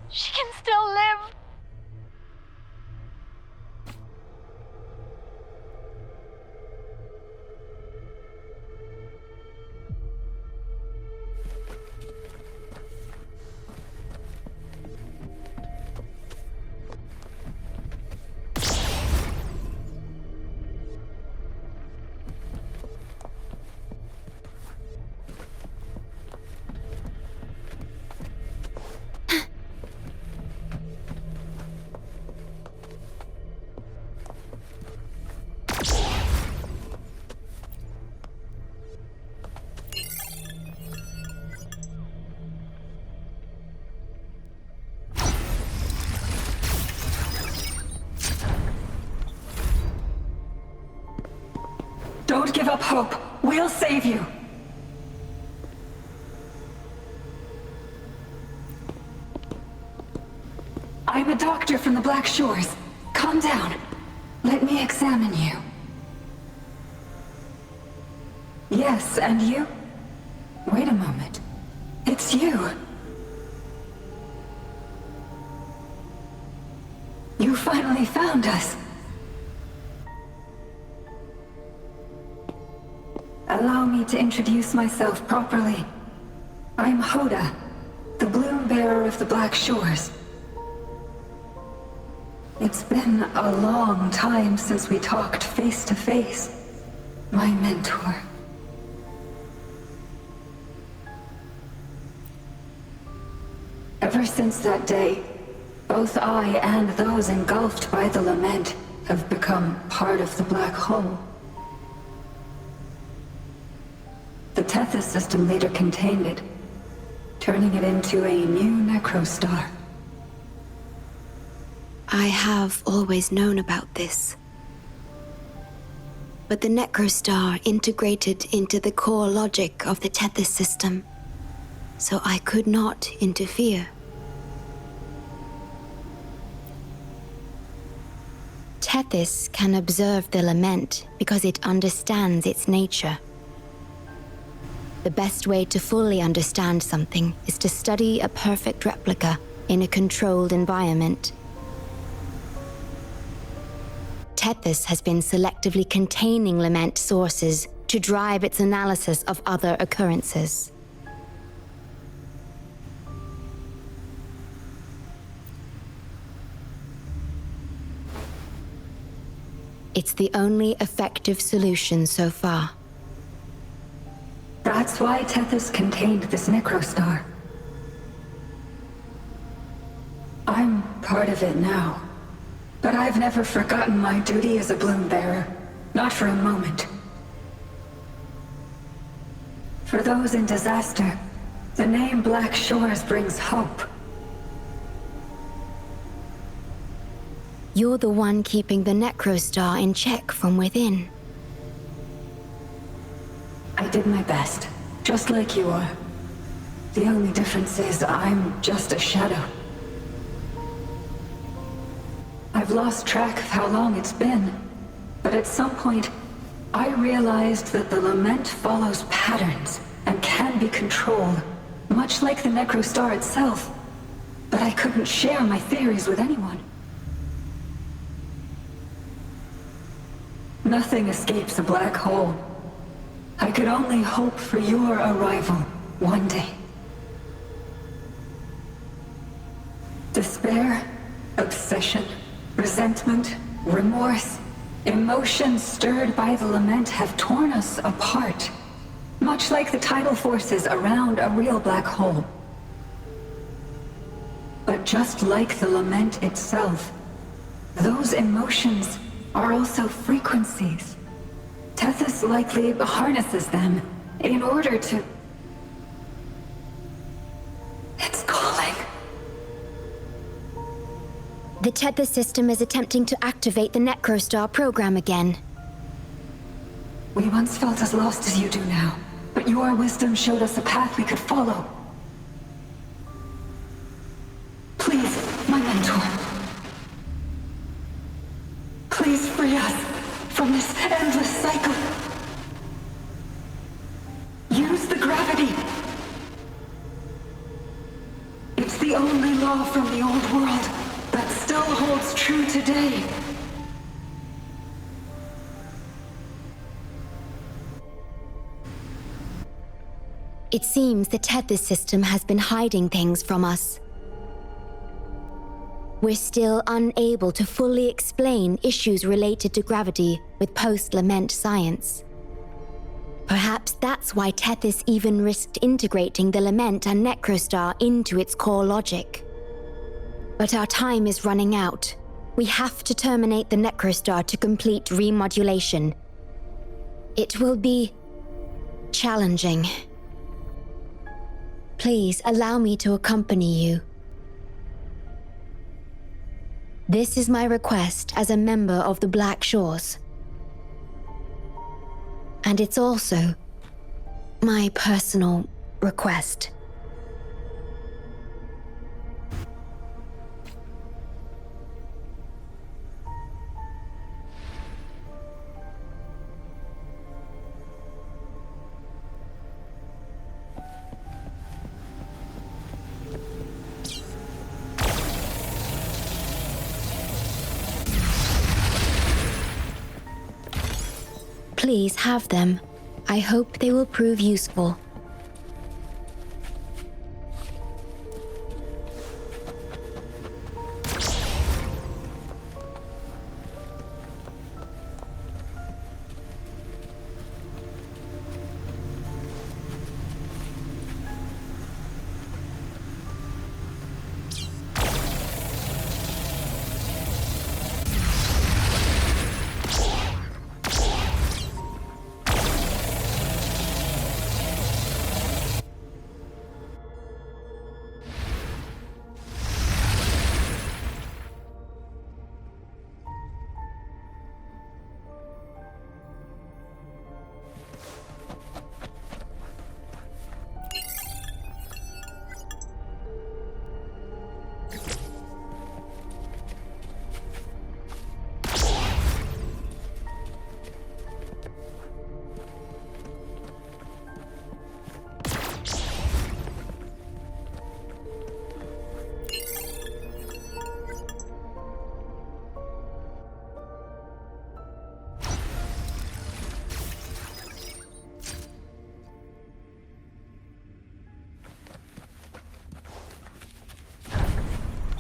She can still live. Don't give up hope. We'll save you. I'm a doctor from the Black Shores. Calm down. Let me examine you. Yes, and you? Wait a moment. It's you. You finally found us. Allow me to introduce myself properly. I'm Hoda, the Bloom Bearer of the Black Shores. It's been a long time since we talked face to face, my mentor. Ever since that day, both I and those engulfed by the lament have become part of the black hole. The Tethys system later contained it, turning it into a new necrostar. I have always known about this. But the necrostar integrated into the core logic of the Tethys system, so I could not interfere. Tethys can observe the lament because it understands its nature. The best way to fully understand something is to study a perfect replica in a controlled environment. Tethys has been selectively containing lament sources to drive its analysis of other occurrences. It's the only effective solution so far. That's why Tethys contained this necrostar. I'm part of it now. But I've never forgotten my duty as a Bloom Bearer. Not for a moment. For those in disaster, the name Black Shores brings hope. You're the one keeping the necrostar in check from within. I did my best, just like you are. The only difference is I'm just a shadow. I've lost track of how long it's been, but at some point, I realized that the lament follows patterns and can be controlled, much like the necrostar itself. But I couldn't share my theories with anyone. Nothing escapes a black hole. I could only hope for your arrival one day. Despair, obsession, resentment, remorse, emotions stirred by the lament have torn us apart, much like the tidal forces around a real black hole. But just like the lament itself, those emotions are also frequencies. Tethys likely harnesses them in order to... The tether system is attempting to activate the Necrostar program again. We once felt as lost as you do now, but your wisdom showed us a path we could follow. Please, my mentor. Please free us from this endless cycle. Use the gravity. It's the only law from the old world that still holds true today. It seems the tether system has been hiding things from us. We're still unable to fully explain issues related to gravity with post-lament science. Perhaps that's why Tethys even risked integrating the Lament and Necrostar into its core logic. But our time is running out. We have to terminate the Necrostar to complete remodulation. It will be challenging. Please allow me to accompany you. This is my request as a member of the Black Shores. And it's also my personal request. Please have them. I hope they will prove useful.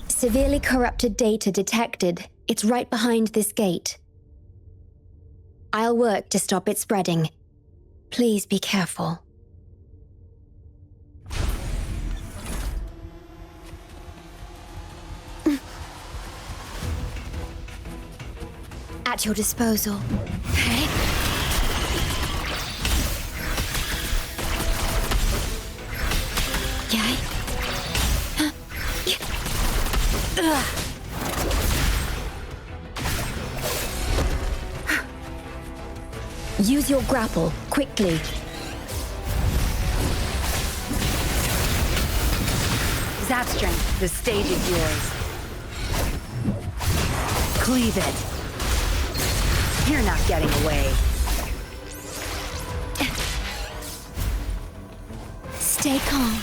Severely corrupted data detected. It's right behind this gate. I'll work to stop it spreading. Please be careful. At your disposal. Okay. Yay. Use your grapple, quickly. Zap strength, the stage is yours. Cleave it. You're not getting away. Stay calm.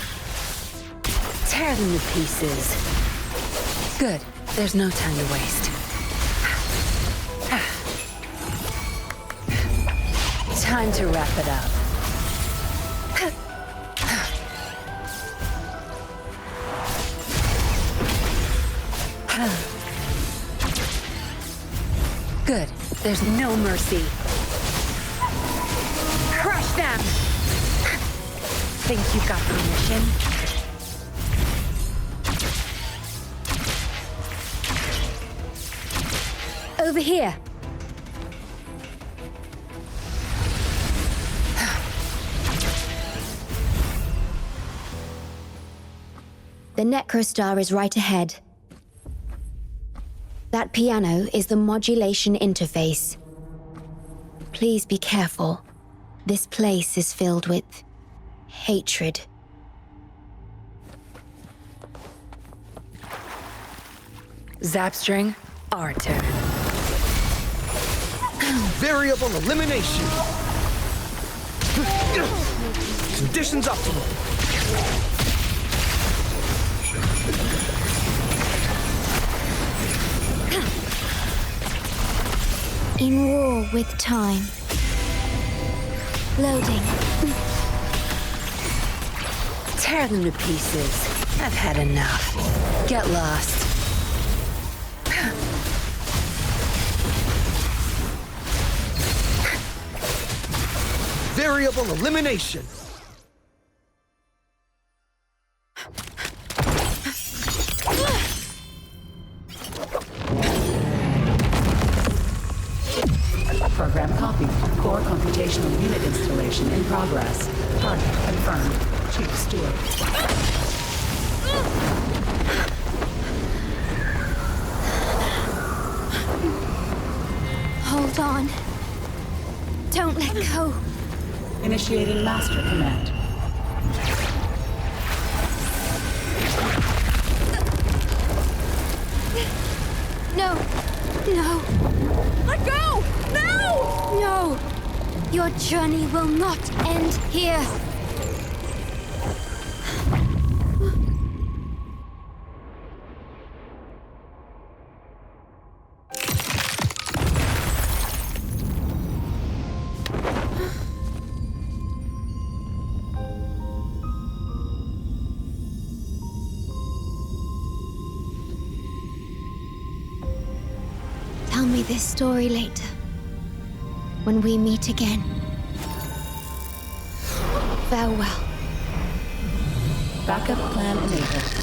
Tear them to pieces. Good. There's no time to waste. Time to wrap it up. Good. There's no mercy. Crush them! Think you've got permission? Over here. The Necrostar is right ahead. That piano is the modulation interface. Please be careful. This place is filled with hatred. Zapstring, our turn. Variable elimination. Conditions optimal. In war with time. Loading. Tear them to pieces. I've had enough. Get lost. Variable elimination. Program copied. Core computational unit installation in progress. Target confirmed. Chief Steward. Hold on. Don't let go. Initiating master command. No. No. Let go! No! No. Your journey will not end here. Tell me this story later, when we meet again. Farewell. Backup plan enabled.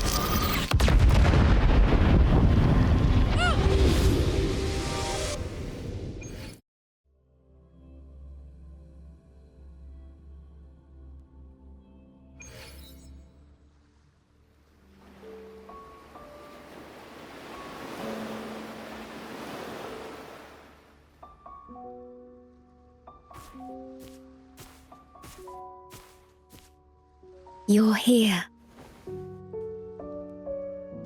You're here.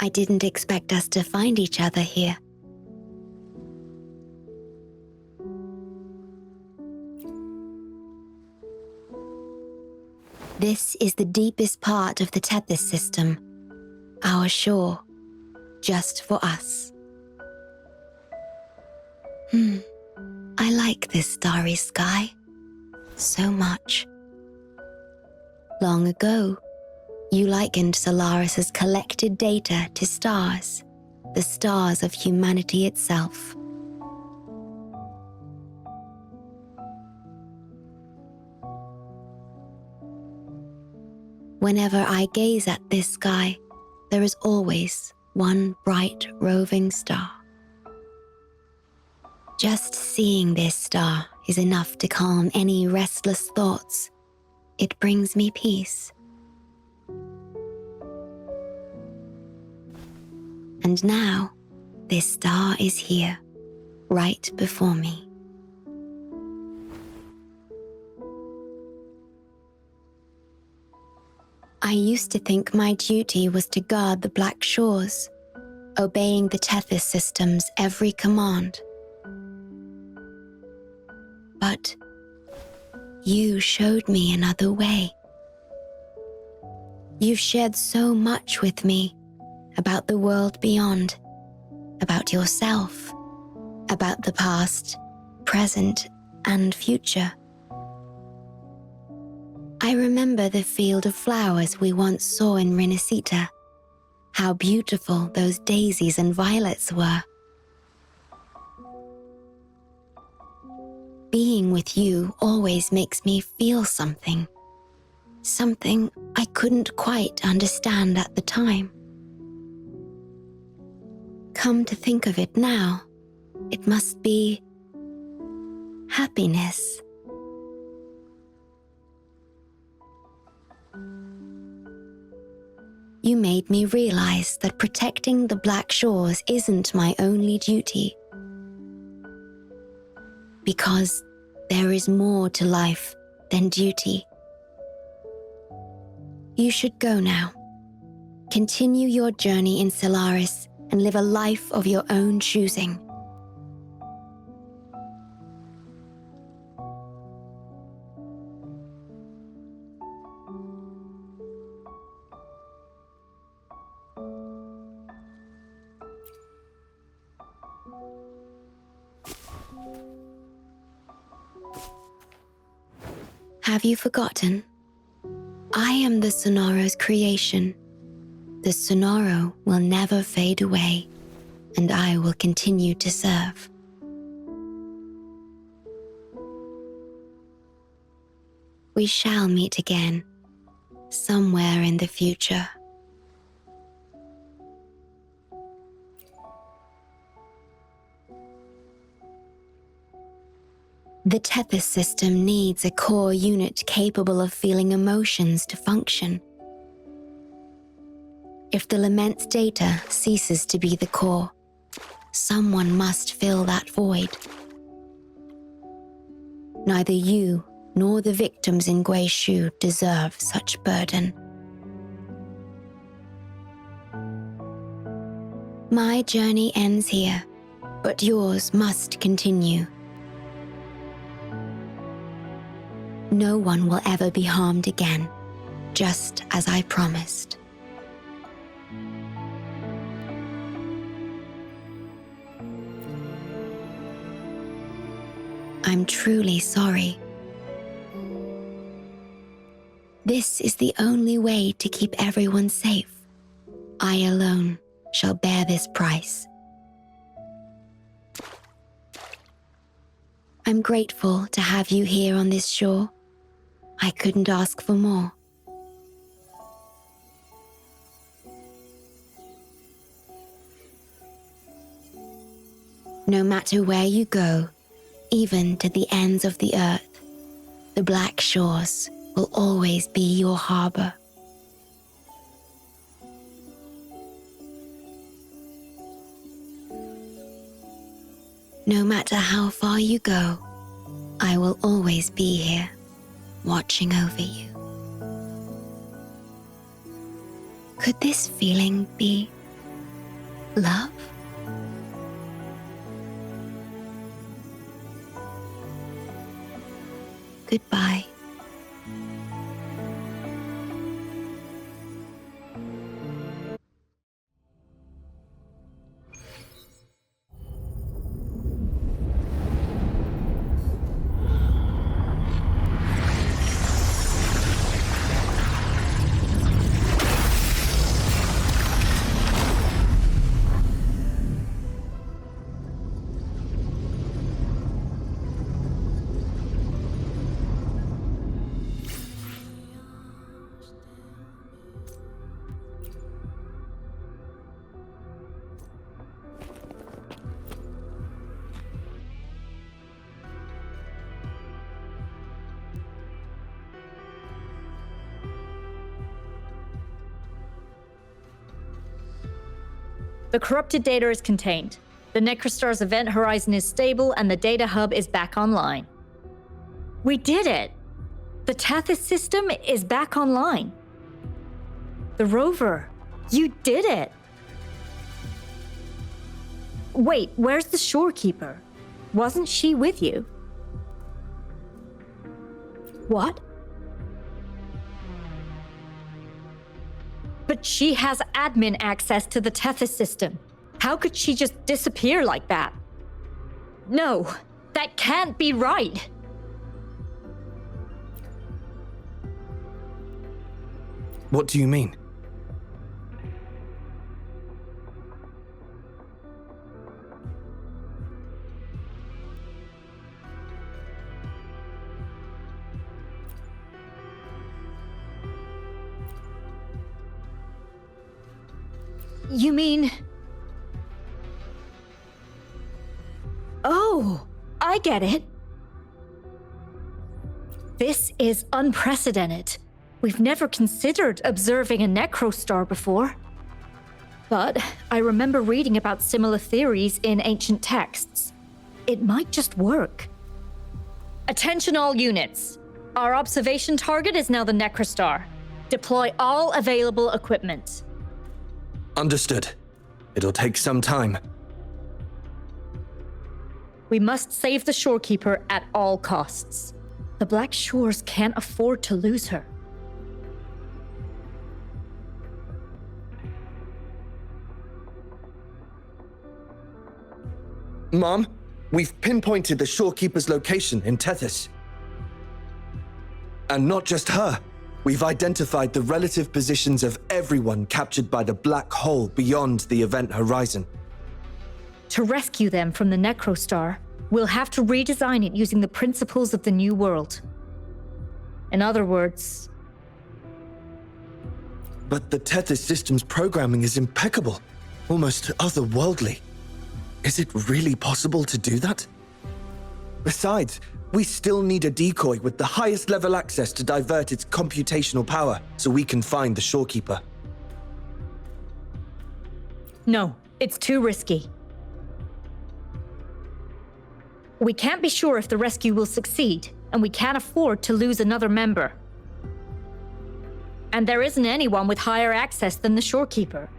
I didn't expect us to find each other here. This is the deepest part of the Tethys system, our shore, just for us. I like this starry sky so much. Long ago, you likened Solaris's collected data to stars, the stars of humanity itself. Whenever I gaze at this sky, there is always one bright roving star. Just seeing this star is enough to calm any restless thoughts. It brings me peace. And now, this star is here, right before me. I used to think my duty was to guard the Black Shores, obeying the Tethys system's every command. But you showed me another way. You've shared so much with me about the world beyond, about yourself, about the past, present, and future. I remember the field of flowers we once saw in Rinasita, how beautiful those daisies and violets were. Being with you always makes me feel something. Something I couldn't quite understand at the time. Come to think of it now, it must be happiness. You made me realize that protecting the Black Shores isn't my only duty. Because there is more to life than duty. You should go now. Continue your journey in Solaris and live a life of your own choosing. Have you forgotten? I am the Sonoro's creation. The Sonoro will never fade away, and I will continue to serve. We shall meet again, somewhere in the future. The Tethys system needs a core unit capable of feeling emotions to function. If the Lament's data ceases to be the core, someone must fill that void. Neither you nor the victims in Guishu deserve such burden. My journey ends here, but yours must continue. No one will ever be harmed again, just as I promised. I'm truly sorry. This is the only way to keep everyone safe. I alone shall bear this price. I'm grateful to have you here on this shore. I couldn't ask for more. No matter where you go, even to the ends of the earth, the Black Shores will always be your harbor. No matter how far you go, I will always be here, watching over you. Could this feeling be love? Goodbye. The corrupted data is contained. The Necrostar's event horizon is stable and the data hub is back online. We did it! The Tethys system is back online. The rover, you did it! Wait, where's the shorekeeper? Wasn't she with you? What? But she has admin access to the Tethys system. How could she just disappear like that? No, that can't be right. What do you mean? You mean... Oh, I get it. This is unprecedented. We've never considered observing a necrostar before. But I remember reading about similar theories in ancient texts. It might just work. Attention all units. Our observation target is now the necrostar. Deploy all available equipment. Understood. It'll take some time. We must save the shorekeeper at all costs. The Black Shores can't afford to lose her. Mom, we've pinpointed the shorekeeper's location in Tethys. And not just her. We've identified the relative positions of everyone captured by the black hole beyond the event horizon. To rescue them from the necrostar, we'll have to redesign it using the principles of the New World. In other words... But the Tethys system's programming is impeccable, almost otherworldly. Is it really possible to do that? Besides, we still need a decoy with the highest level access to divert its computational power so we can find the shorekeeper. No, it's too risky. We can't be sure if the rescue will succeed, and we can't afford to lose another member. And there isn't anyone with higher access than the shorekeeper.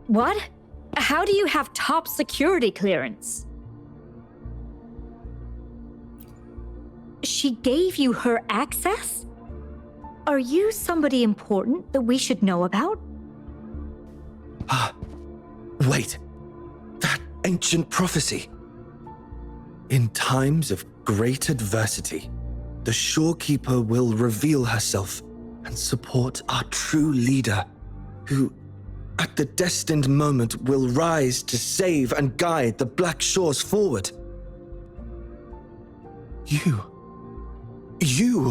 What? How do you have top security clearance? She gave you her access? Are you somebody important that we should know about? Wait. That ancient prophecy. In times of great adversity, the shorekeeper will reveal herself and support our true leader, who, at the destined moment, will rise to save and guide the Black Shores forward. You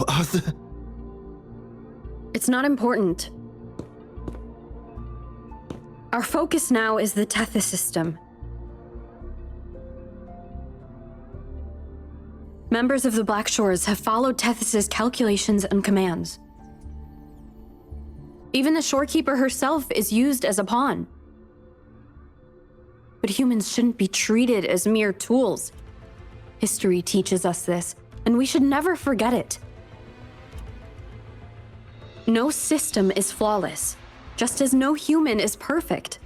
are the... It's not important. Our focus now is the Tethys system. Members of the Black Shores have followed Tethys's calculations and commands. Even the shorekeeper herself is used as a pawn. But humans shouldn't be treated as mere tools. History teaches us this, and we should never forget it. No system is flawless, just as no human is perfect.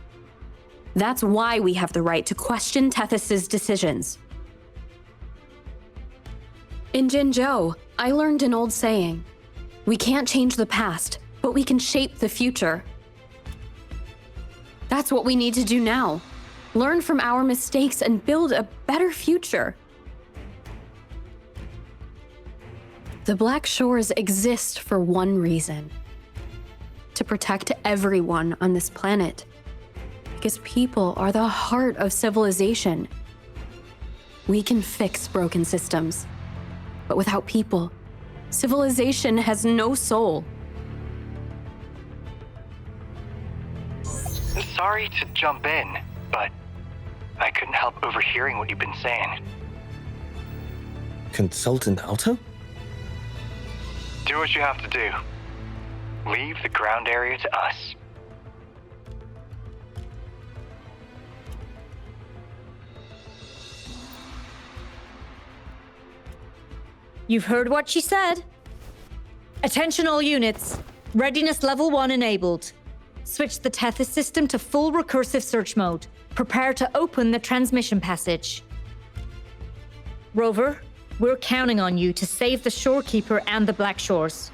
That's why we have the right to question Tethys's decisions. In Jinzhou, I learned an old saying: we can't change the past, but we can shape the future. That's what we need to do now. Learn from our mistakes and build a better future. The Black Shores exist for one reason: to protect everyone on this planet. Because people are the heart of civilization. We can fix broken systems, but without people, civilization has no soul. Sorry to jump in, but I couldn't help overhearing what you've been saying. Consultant Alto? Do what you have to do. Leave the ground area to us. You've heard what she said. Attention all units. Readiness level 1 enabled. Switch the Tethys system to full recursive search mode. Prepare to open the transmission passage. Rover, we're counting on you to save the Shorekeeper and the Black Shores.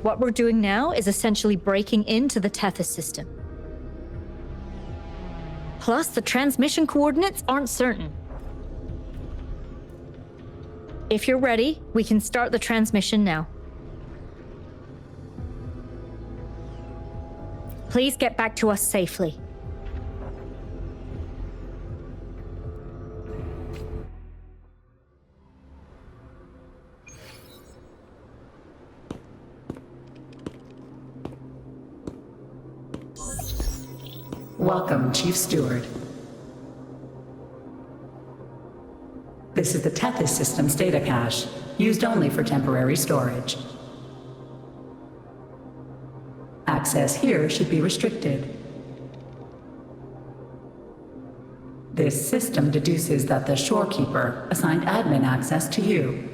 What we're doing now is essentially breaking into the Tethys system. Plus, the transmission coordinates aren't certain. If you're ready, we can start the transmission now. Please get back to us safely. Welcome, Chief Steward. This is the Tethys System's data cache, used only for temporary storage. Access here should be restricted. This system deduces that the Shorekeeper assigned admin access to you.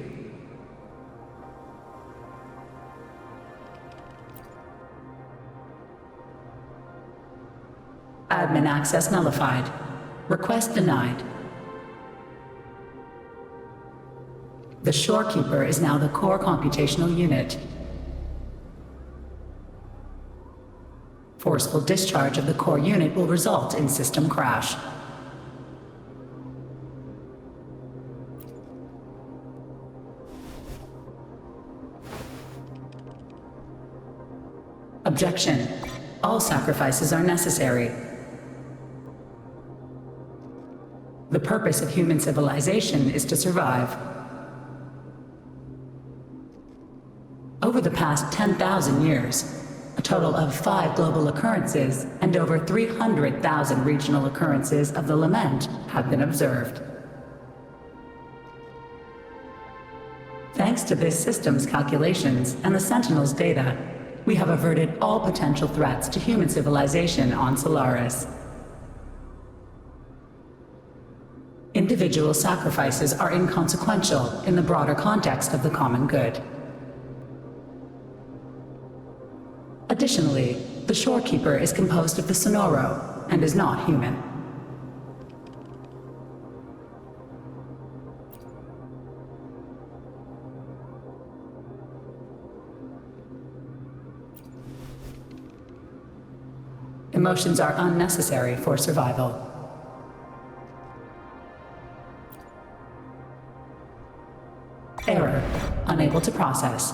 Admin access nullified. Request denied. The Shorekeeper is now the core computational unit. Forceful discharge of the core unit will result in system crash. Objection. All sacrifices are necessary. The purpose of human civilization is to survive. Over the past 10,000 years, a total of 5 global occurrences and over 300,000 regional occurrences of the lament have been observed. Thanks to this system's calculations and the Sentinel's data, we have averted all potential threats to human civilization on Solaris. Individual sacrifices are inconsequential in the broader context of the common good. Additionally, the Shorekeeper is composed of the Sonoro and is not human. Emotions are unnecessary for survival. Error. Unable to process.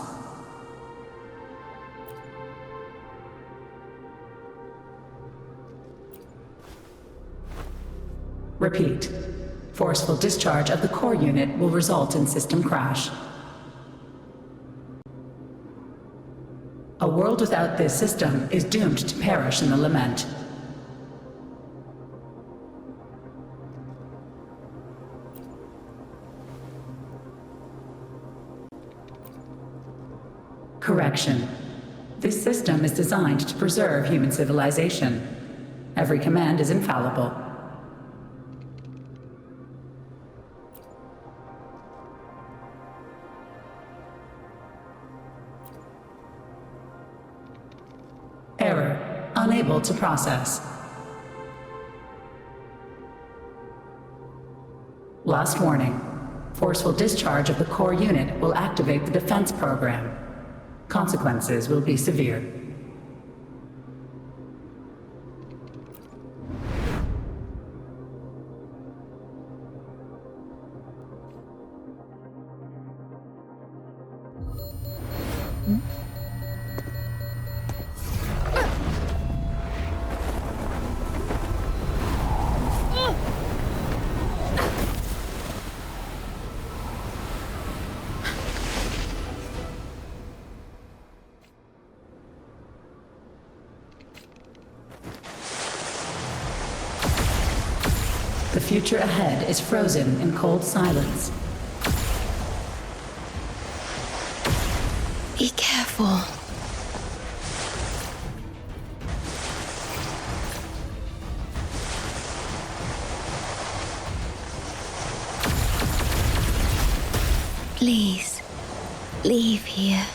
Repeat. Forceful discharge of the core unit will result in system crash. A world without this system is doomed to perish in the lament. Correction. This system is designed to preserve human civilization. Every command is infallible. Error. Unable to process. Last warning. Forceful discharge of the core unit will activate the defense program. Consequences will be severe. future ahead is frozen in cold silence. Be careful. Please, leave here.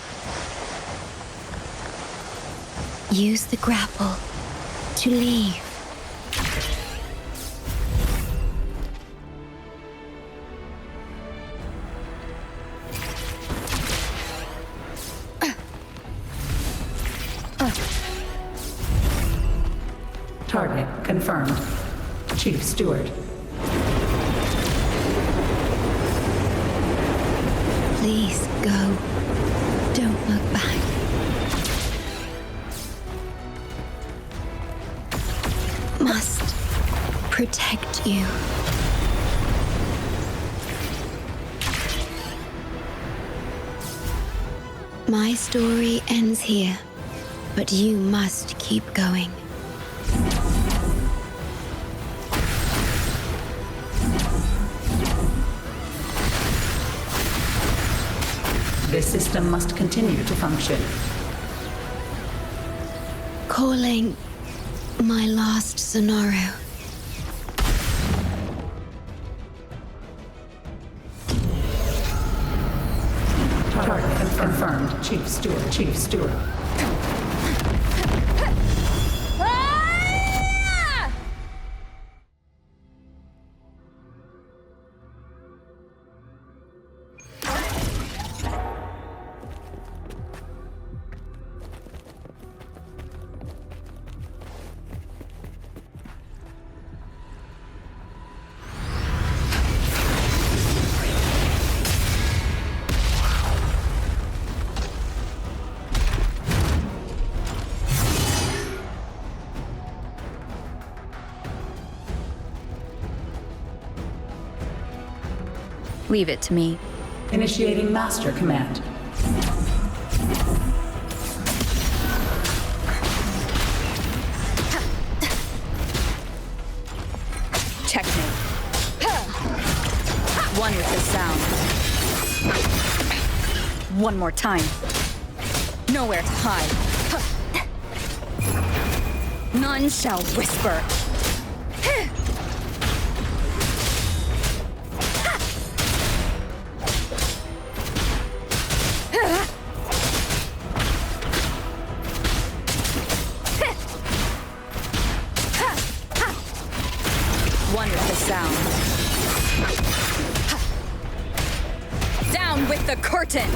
Use the grapple to leave. Target confirmed. Chief Steward. Please go. Don't look back. Must protect you. My story ends here, but you must keep going. This system must continue to function. Calling my last Sonoro. Target confirmed. Chief Steward. Chief Steward. Leave it to me. Initiating Master Command. Checkmate. One with the sound. One more time. Nowhere to hide. None shall whisper. One with the sound. Down with the curtain!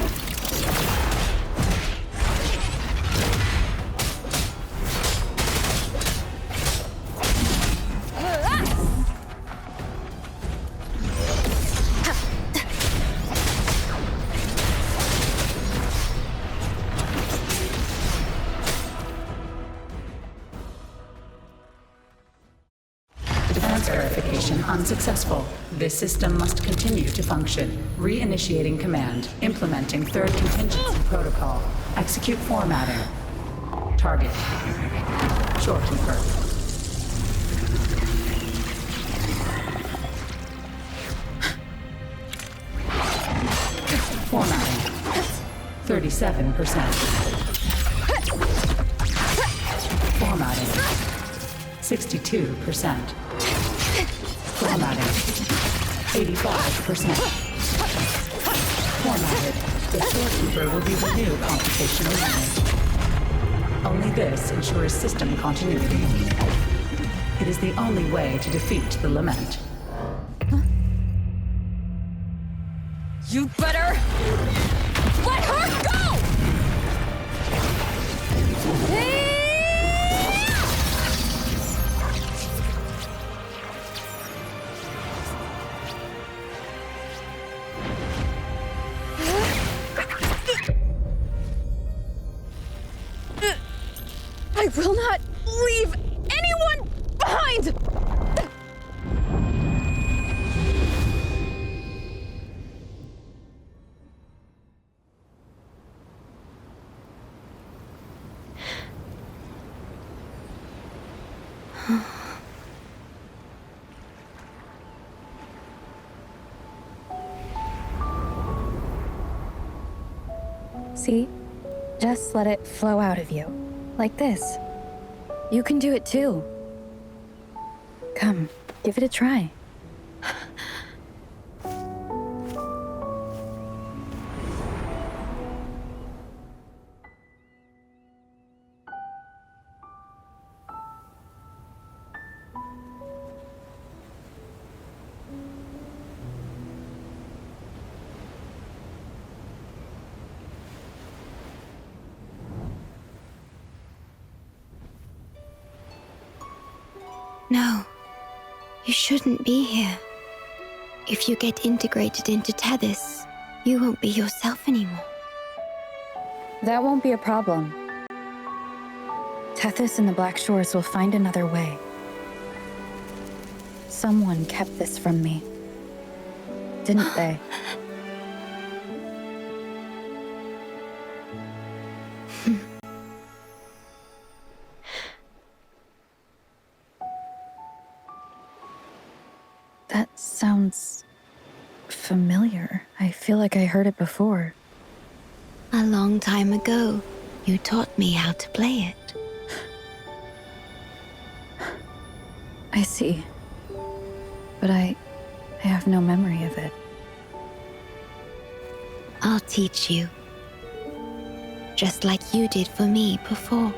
Defense verification unsuccessful. This system must continue to function. Reinitiating command. Implementing third contingency protocol. Execute formatting. Target. Shorekeeper. Formatting. 37%. Formatting. 62%. Formatting. 85%. Formatted. The storekeeper will be the new computational unit. Only this ensures system continuity. It is the only way to defeat the Lament. You better let her go! I will not leave anyone behind! See? Just let it flow out of you. Like this. You can do it too. Come, give it a try. No, you shouldn't be here. If you get integrated into Tethys, you won't be yourself anymore. That won't be a problem. Tethys and the Black Shores will find another way. Someone kept this from me. Didn't they? That sounds familiar. I feel like I heard it before. A long time ago, you taught me how to play it. I see. But I have no memory of it. I'll teach you. Just like you did for me before.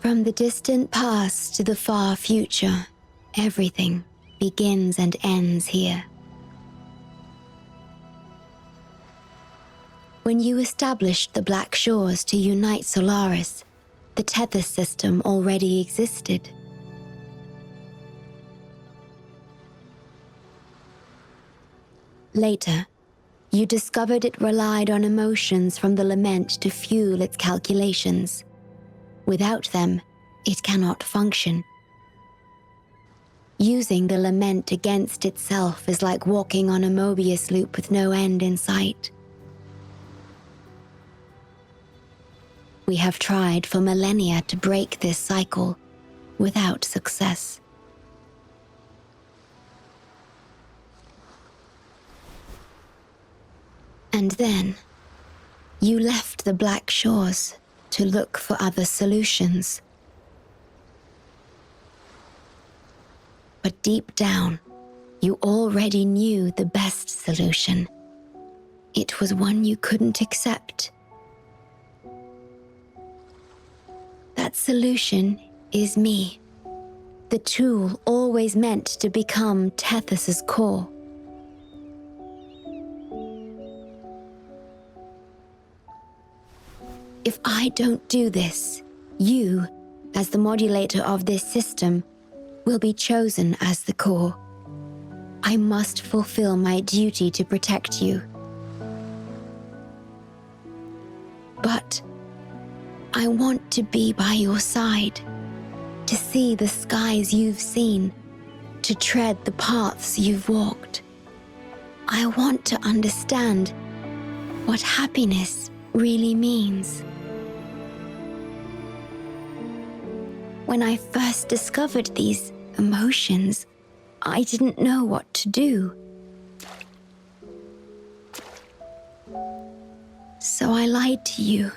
From the distant past to the far future, everything begins and ends here. When you established the Black Shores to unite Solaris, the Tethys system already existed. Later, you discovered it relied on emotions from the lament to fuel its calculations. Without them, it cannot function. Using the lament against itself is like walking on a Mobius loop with no end in sight. We have tried for millennia to break this cycle, without success. And then, you left the Black Shores to look for other solutions. But deep down, you already knew the best solution. It was one you couldn't accept. That solution is me, the tool always meant to become Tethys's core. If I don't do this, you, as the modulator of this system, will be chosen as the core. I must fulfill my duty to protect you. But I want to be by your side, to see the skies you've seen, to tread the paths you've walked. I want to understand what happiness really means. When I first discovered these emotions, I didn't know what to do. So I lied to you,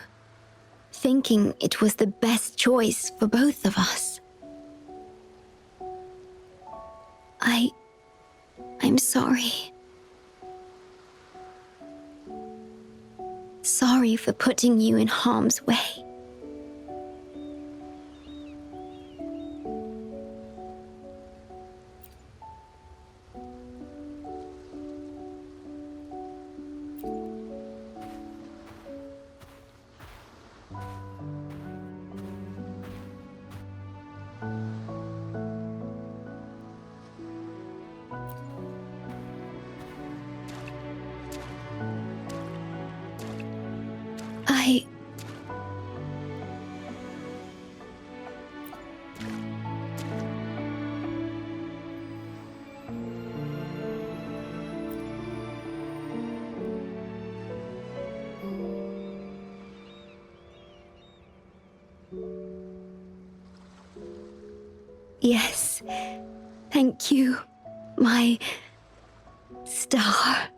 thinking it was the best choice for both of us. I'm sorry. Sorry for putting you in harm's way. Yes, thank you, my star.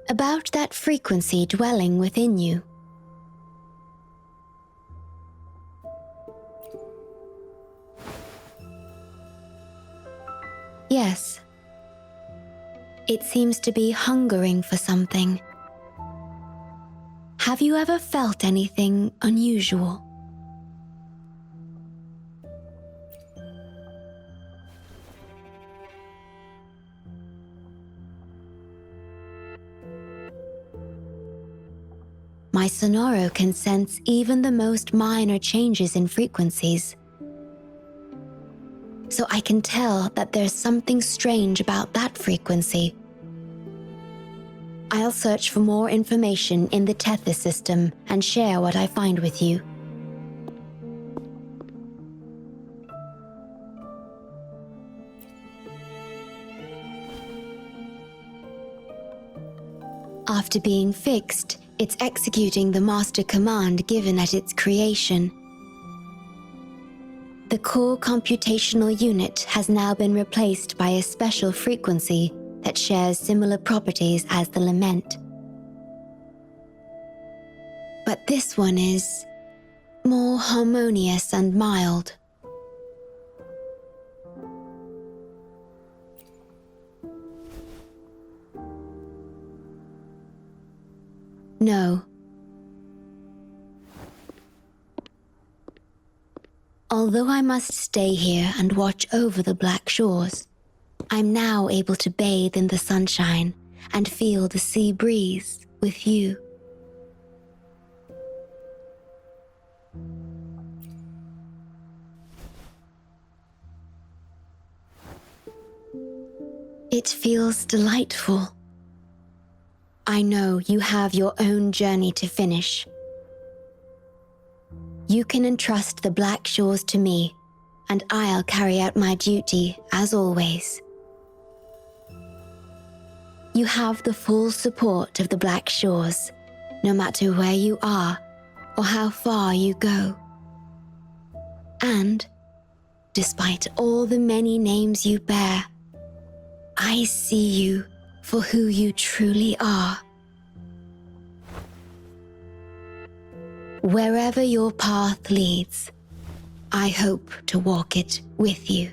About that frequency dwelling within you. Yes. It seems to be hungering for something. Have you ever felt anything unusual? My Sonoro can sense even the most minor changes in frequencies. So I can tell that there's something strange about that frequency. I'll search for more information in the Tethys system and share what I find with you. After being fixed, it's executing the master command given at its creation. The core computational unit has now been replaced by a special frequency that shares similar properties as the lament. But this one is more harmonious and mild. No. Although I must stay here and watch over the Black Shores, I'm now able to bathe in the sunshine and feel the sea breeze with you. It feels delightful. I know you have your own journey to finish. You can entrust the Black Shores to me, and I'll carry out my duty as always. You have the full support of the Black Shores, no matter where you are or how far you go. And, despite all the many names you bear, I see you for who you truly are. Wherever your path leads, I hope to walk it with you.